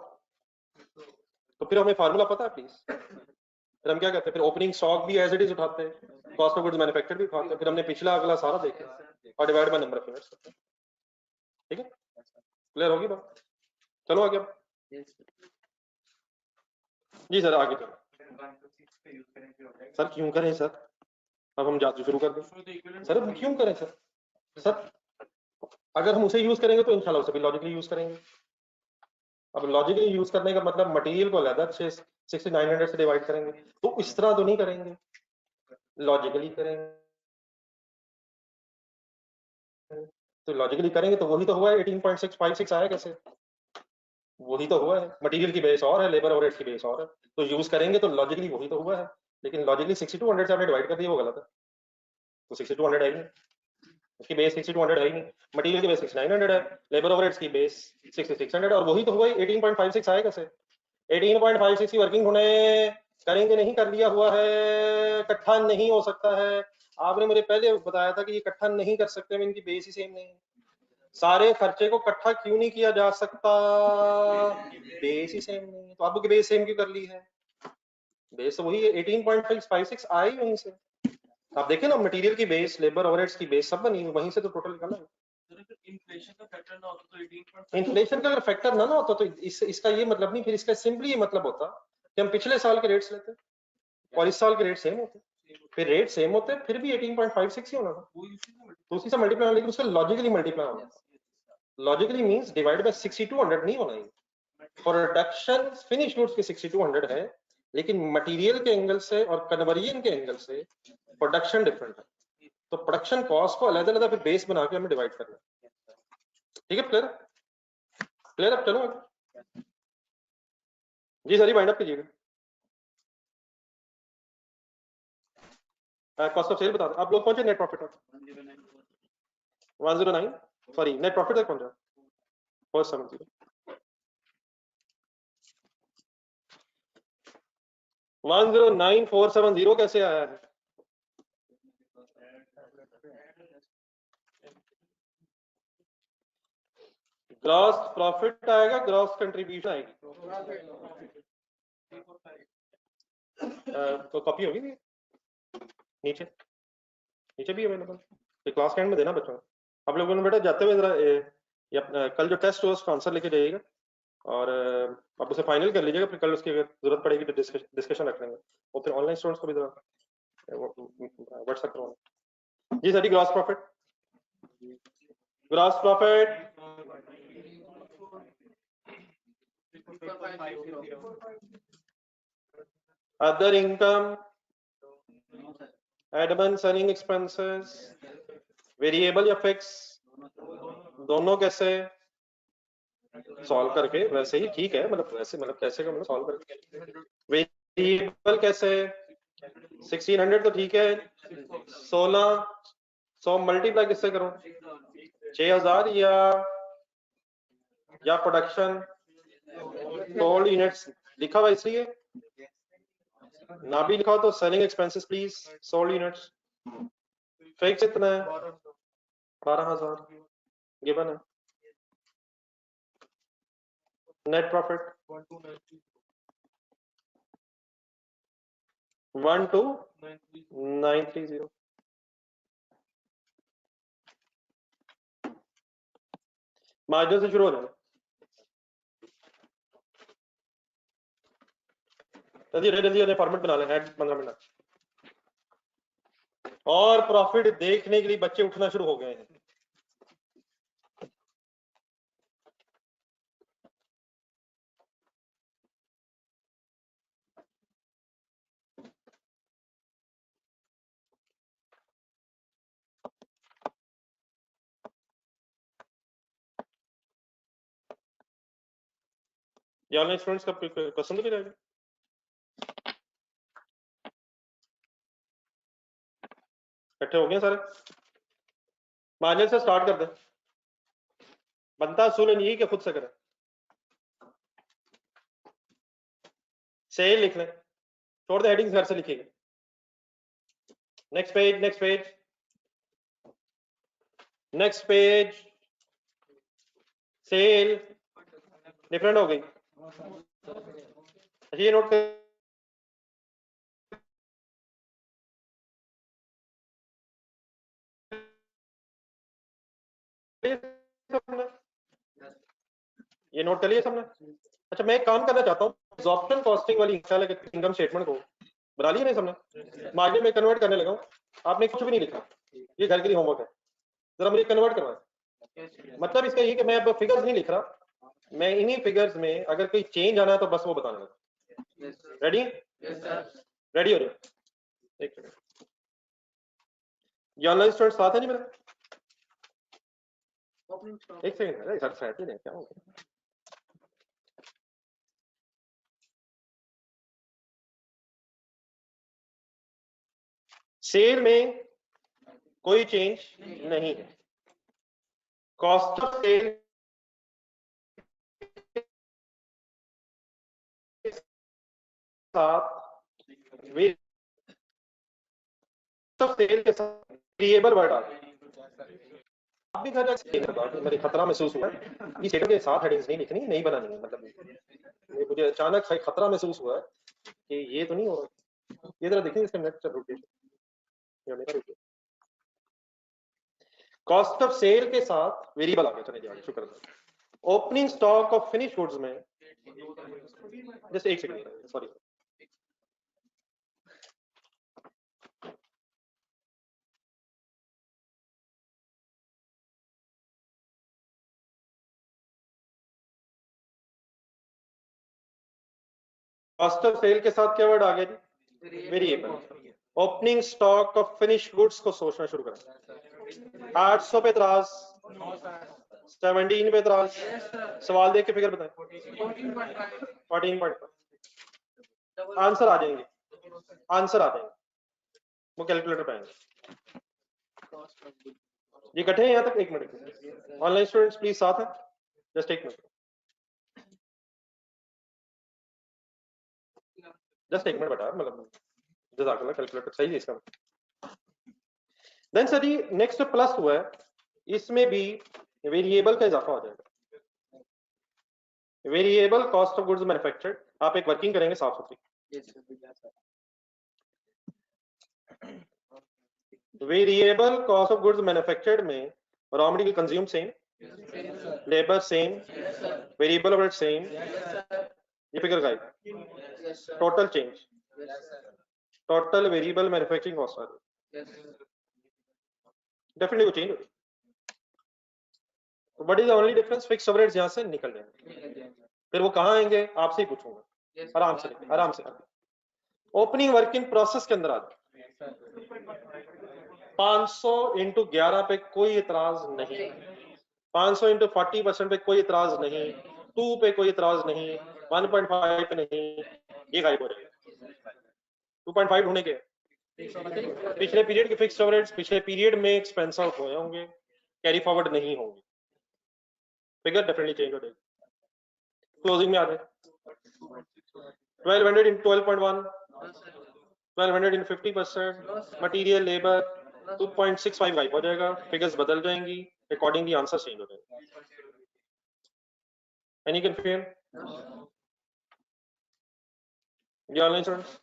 तो फिर हमें फार्मूला पता है प्लीज, फिर हम क्या कहते हैं, फिर ओपनिंग स्टॉक भी एज इट इज उठाते हैं, कॉस्ट ऑफ गुड्स मैन्युफैक्चर्ड भी उठाते हैं, फिर हमने पिछला अगला सारा देखा और divide by number of units करते हैं। ठीक है, क्लियर होगी बात? चलो आगे जी सर, आगे चलो सर। क्यों करें सर, अब हम जाते शुरू कर दें सर, अब क्यों करें सर? सर अगर हम उसे यूज करेंगे तो इंशाल्लाह उसे भी लॉजिकली यूज करेंगे। अब लॉजिकली यूज करने का मतलब मटेरियल को अलग 6900 से डिवाइड करेंगे, तो इस तरह तो नहीं करेंगे, लॉजिकली करेंगे। तो लॉजिकली करेंगे तो वही तो हुआ है, 18.656 आया कैसे? वही तो हुआ है, मटेरियल की बेस और है, लेबर ओवरहेड्स की बेस और है, तो यूज करेंगे तो लॉजिकली वही तो हुआ है। लेकिन लॉजिकली 6200 से आपने डिवाइड कर दिया, वो गलत है। तो 6200 है ही नहीं, उसकी बेस 6200 है ही नहीं, मटेरियल की बेस 6900 है, लेबर ओवरहेड्स की बेस 6600 और वही तो हुआ है। 18.56 आया कैसे? 18.56 की वर्किंग होने करेंगे नहीं, कर लिया हुआ है, इकट्ठा नहीं हो सकता है। आपने मुझे पहले बताया था कि ये इकट्ठा नहीं कर सकते, इनकी बेस ही सेम नहीं है। सारे खर्चे को इकट्ठा क्यों नहीं किया जा सकता? बेस ही सेम नहीं है। तो आपकी बेस सेम क्यों कर ली है? बेस तो वही है, 18.56 आई वहीं से। आप देखें ना, मटेरियल की बेस, लेबर ओवरहेड्स की बेस सब बनी वहीं से, तो टोटल निकाला है। इन्फ्लेशन का फैक्टर ना होता तो 18, इन्फ्लेशन का अगर फैक्टर ना होता तो इसका ये मतलब नहीं, फिर इसका सिंपली ये मतलब होता कि हम पिछले साल के रेट्स लेते और इस साल के रेट सेम होते, फिर रेट सेम होते फिर भी 18.56 ही होना था, तो उसी से मल्टीप्लाई, लेकिन उसका लॉजिकली मल्टीप्लाई होना था। लॉजिकली मींस डिवाइड बाय 6200 नहीं होना है। प्रोडक्शन फिनिश गुड्स के 6200 है, लेकिन मटेरियल के एंगल से और कन्वर्जन के एंगल से प्रोडक्शन डिफरेंट है, तो प्रोडक्शन कॉस्ट को अलग अलग फिर बेस बना के हमें डिवाइड करना है। ठीक है, क्लियर? क्लियर? अब चलो जी सर, वाइंड अप कीजिएगा। कॉस्ट ऑफ सेल बता दो आप लोग, पहुंचे net profit 109, sorry net profit तक पहुंचा 470। 109,470 कैसे आया है? ग्रॉस प्रॉफिट आएगा, ग्रॉस कंट्रीब्यूशन आएगी, तो कॉपी होगी नीचे, नीचे भी अवेलेबल, क्लास के एंड में देना बच्चों। आप लोगों ने बेटा जाते हुए जरा कल जो टेस्ट हो उसका आंसर लेके जाइएगा और आप उसे फाइनल कर लीजिएगा, फिर कल उसकी अगर जरूरत पड़ेगी तो डिस्कशन रख लेंगे, और फिर ऑनलाइन स्टूडेंट्स को भी जरा व्हाट्सएप करवाना। जी sir, gross profit, gross profit other income, admin selling expenses, variable या फिक्स, दोनों कैसे सॉल्व करके, वैसे ही ठीक है, मतलब वैसे मतलब कैसे का मतलब सॉल्व करके, वेरिएबल कैसे 1600 तो ठीक है, 1600 मल्टीप्लाई किससे करूं? 6000 या प्रोडक्शन सोल्ड यूनिट्स लिखा हुआ इसलिए, ना भी लिखा हो तो selling expenses please, sold units fix इतना है 12000 गिवन है। Net profit 12930। मार्जिन से शुरू हो जाए, जल्दी जल्दी फॉर्मेट बना लें, ऐड 15 मिनट। और प्रॉफिट देखने के लिए बच्चे उठना शुरू हो गए हैं। ये ऑनलाइन स्टूडेंट्स का क्वेश्चन तो नहीं रहेगा? इकट्ठे हो गए सारे? मार्जिन से स्टार्ट कर दे, बनता असूल नहीं कि खुद से करें। सेल लिख लें, छोड़ दे हेडिंग्स घर से लिखिएगा। Next page, next page, next page. Sale different हो गई। ये नोट कर, ये नोट कर लिया सबने? अच्छा, मैं एक काम करना चाहता हूँ, एब्जॉर्प्शन कॉस्टिंग वाली इनकम स्टेटमेंट को बना लिया नहीं सबने? मार्जिन में कन्वर्ट करने लगा हूं, आपने कुछ भी नहीं लिखा, ये घर के लिए होमवर्क है, जरा मुझे कन्वर्ट करवाएं। मतलब इसका ये कि मैं अब फिगर्स नहीं लिख रहा, मैं इन्हीं फिगर्स में अगर कोई चेंज आना है तो बस वो बताने लगा। रेडी? रेडी हो रहे? एक सेकंड, ये ऑनलाइन स्टूडेंट साथ है नहीं मेरे? एक सेकंड, अरे सर साथ ही नहीं, क्या हो गया? सेल में कोई चेंज नहीं है, कॉस्ट ऑफ सेल सेल के साथ वेरिएबल वर्ड आ गया। आप भी घर जाकर मेरे खतरा महसूस हुआ कि सेल के साथ हेडिंग्स नहीं लिखनी, नहीं बनानी है। मतलब मुझे अचानक खतरा महसूस हुआ कि ये तो नहीं हो रहा। ये जरा देखिए इसका net rotation, cost of sale के साथ वेरिएबल आ गया। चलिए आगे शुक्र है। Opening stock of finish goods में, जस्ट एक second, sorry, cost of sale के साथ क्या वर्ड आ गया जी? Variable. Opening stock of finish goods को सोचना शुरू करें। 800 पे इतराज, 17 पे इतराज, सवाल देख के फिगर बताएं। 14.5 आंसर आ जाएंगे, आंसर आ जाएंगे, वो कैलकुलेटर पे आएंगे। ये इकट्ठे हैं यहाँ तक? एक मिनट, ऑनलाइन स्टूडेंट्स प्लीज साथ हैं, जस्ट एक मिनट, जस्ट एक मिनट बेटा, मतलब जज़ाकल्लाह, कैलकुलेटर सही है इसका। देन सर जी नेक्स्ट प्लस हुआ है, इसमें भी वेरिएबल का इजाफा हो जाएगा। Variable cost of goods manufactured, आप एक वर्किंग करेंगे साफ सुथरी। Variable cost of goods manufactured में raw material consume same, labour same, variable overhead same, ये figure guide, total change, total variable manufacturing cost आ रही है, डेफिनेटली वो चेंज होगी। What is the only difference? Fixed overheads यहां से निकल जाएंगे, फिर वो कहां आएंगे आपसे ही पूछूंगा, आराम से आराम से। ओपनिंग वर्क इन प्रोसेस के अंदर आ जाए, 500 इंटू 11 पे कोई इतराज नहीं, 500 इंटू 40% पे कोई इतराज नहीं, 2 पे कोई इतराज नहीं, 1.5 पे नहीं, ये गायब हो जाएगा। 2.5 ढूंढने के पिछले पीरियड के फिक्स्ड ओवरहेड्स पिछले पीरियड में एक्सपेंस आउट हुए होंगे, कैरी फॉरवर्ड नहीं होंगे, फिगर डेफिनेटली चेंज हो जाएगी। क्लोजिंग में आ जाए 1200 इन 12.1, 1200 इन 50%, मटीरियल लेबर 2.65 गायब हो जाएगा, फिगर्स बदल जाएंगी, अकॉर्डिंगली आंसर चेंज हो जाएगा। Any confusion? ये ऑनलाइन स्टूडेंट्स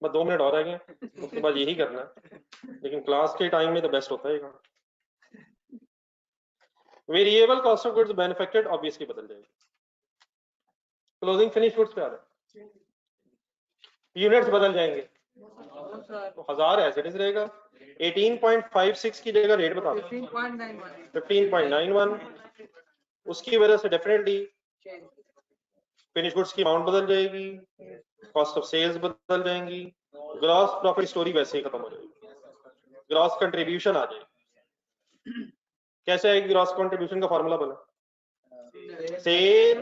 बस 2 मिनट और रह गए, उसके बाद यही करना है, लेकिन क्लास के टाइम में तो बेस्ट होता है। Variable cost of goods manufactured obviously बदल जाएगी। क्लोजिंग फिनिश गुड्स पे आ रहा है, यूनिट्स बदल जाएंगे, तो 1000 एज इट इज रहेगा। 18.56 की जगह रेट बता दो 15.91, उसकी वजह से डेफिनेटली फिनिश गुड्स की अमाउंट बदल जाएगी, कॉस्ट ऑफ सेल्स बदल जाएंगी, ग्रॉस प्रॉफिट स्टोरी वैसे ही खत्म हो जाएगी, ग्रॉस कंट्रीब्यूशन आ जाएगी। कैसे आएगी ग्रॉस कंट्रीब्यूशन का फॉर्मूला बना, sale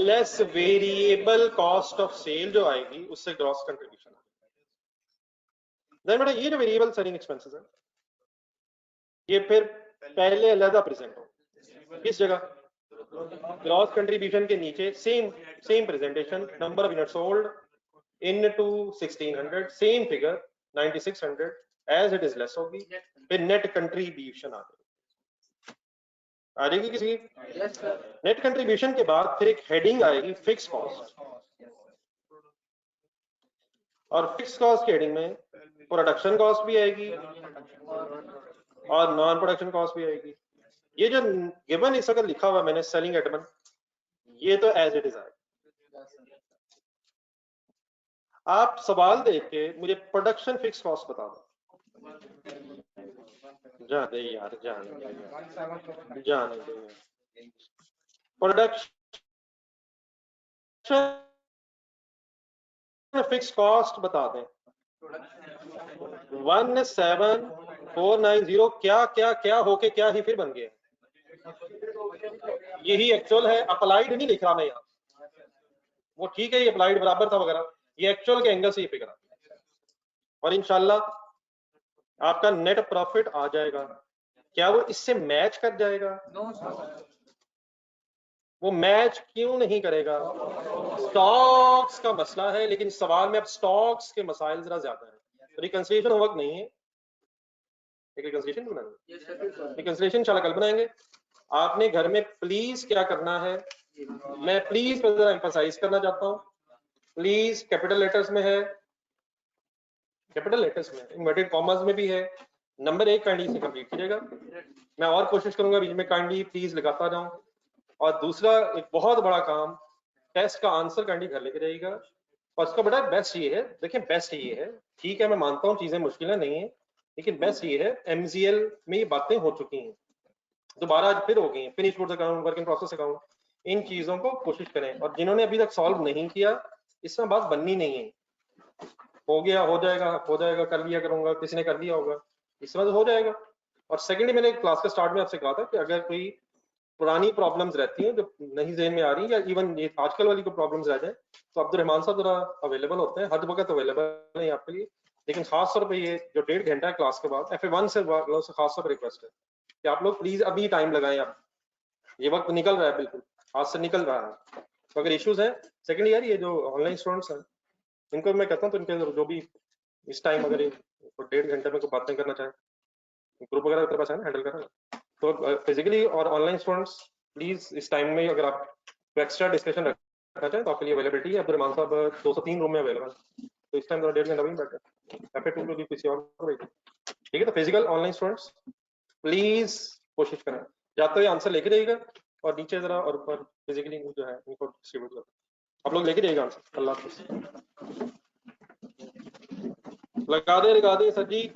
less variable cost of sale जो आएगी उससे ग्रॉस कंट्रीब्यूशन। देन बेटा ये जो वेरिएबल सेलिंग एक्सपेंसेस है ये फिर पहले अलग प्रेजेंट हो, किस जगह, ग्रॉस कंट्रीब्यूशन के नीचे same presentation, number of unit sold into 1600, same figure 9600 as it is less होगी, फिर नेट कंट्रीब्यूशन आ जाएगी किसी नेट कंट्रीब्यूशन के बाद फिर एक हेडिंग आएगी फिक्स कॉस्ट, और फिक्स कॉस्ट की हेडिंग में प्रोडक्शन कॉस्ट भी आएगी और नॉन प्रोडक्शन कॉस्ट भी आएगी। ये जो गिवन इस वक्त लिखा हुआ मैंने सेलिंग एडमन, ये तो एज इट इज आएगा। आप सवाल देख के मुझे प्रोडक्शन फिक्स कॉस्ट बता दो, जाने यार जाने प्रोडक्शन फिक्स कॉस्ट बता दें 17490, क्या क्या क्या होके क्या ही फिर बन गया, यही एक्चुअल है, अप्लाइड नहीं लिख रहा मैं यहाँ, वो ठीक है ये अप्लाइड बराबर था वगैरह, ये एक्चुअल के एंगल से ये फिगर और इंशाल्लाह आपका नेट प्रॉफिट आ जाएगा। क्या वो इससे मैच कर जाएगा? वो मैच क्यों नहीं करेगा? स्टॉक्स का मसला है, लेकिन सवाल में अब स्टॉक्स के मसाइल जरा ज्यादा है, तो रिकंसिलिएशन होमवर्क नहीं है, रिकंसिलिएशन बनाएंगे, रिकंसिलिएशन इंशाल्लाह कल बनाएंगे। आपने घर में प्लीज क्या करना है, मैं प्लीज पर जरा एम्फसाइज करना चाहता हूँ, प्लीज कैपिटल लेटर्स में है, कैपिटल लेटर्स में, इन्वर्टेड कॉमर्स में भी है, नंबर 1 काइंडली से कंप्लीट कीजिएगा। मैं और कोशिश करूंगा बीच में काइंडली प्लीज लगाता जाऊं। और दूसरा एक बहुत बड़ा काम, टेस्ट का आंसर काइंडली घर लेके जाइएगा, और उसका बड़ा बेस्ट ये है, देखिए बेस्ट ये है, ठीक है मैं मानता हूँ चीजें मुश्किल नहीं है, लेकिन बेस्ट ये है MCL में ये बातें हो चुकी हैं, दोबारा आज फिर हो गई हैं, finish goods account, work in process account, इन चीजों को कोशिश करें, और जिन्होंने अभी तक सॉल्व नहीं किया इसमें बात बननी नहीं है, हो गया हो जाएगा कर लिया करूंगा, किसी ने कर लिया होगा, इस वजह हो जाएगा। और सेकेंडली मैंने क्लास के स्टार्ट में आपसे कहा था कि अगर कोई पुरानी प्रॉब्लम्स रहती हैं जो नहीं जेहन में आ रही, या इवन ये आजकल वाली कोई प्रॉब्लम्स रह जाए, तो अब्दुर्रहमान साहब जरा अवेलेबल होते हैं, हर वक्त अवेलेबल है आपके लिए, लेकिन खास तौर पर ये जो 1.5 घंटा है क्लास के बाद FA1 से खास तौर पर रिक्वेस्ट है कि आप लोग प्लीज अभी टाइम लगाएं, आप ये वक्त निकल रहा है, बिल्कुल हाथ से निकल रहा है, तो अगर इश्यूज है सेकेंड यार ये जो ऑनलाइन स्टूडेंट्स हैं इनको मैं कहता हूँ, तो इनके जो भी इस टाइम अगर 1.5 घंटे में कोई बातें करना चाहे, ग्रुप वगैरह तेरे पास है ना हैंडल करना, तो फिजिकली और ऑनलाइन स्टूडेंट्स प्लीज इस टाइम में अगर आप एक्स्ट्रा डिस्कशन रखना चाहें तो आपके लिए अवेलेबिलिटी है। अब्दुर्रहमान साहब 203 रूम में अवेलेबल, तो इस टाइम 1.5 घंटा भी बैठे FA2 को भी किसी और को भेजिए, ठीक है। तो फिजिकल ऑनलाइन स्टूडेंट्स प्लीज कोशिश करें, या तो ये आंसर लेके जाइएगा और नीचे जरा और ऊपर फिजिकली जो है इनको डिस्ट्रीब्यूट करें, आप लोग लेके जाइएगा आंसर। अल्लाह हाफिज़। लगा दे सर जी।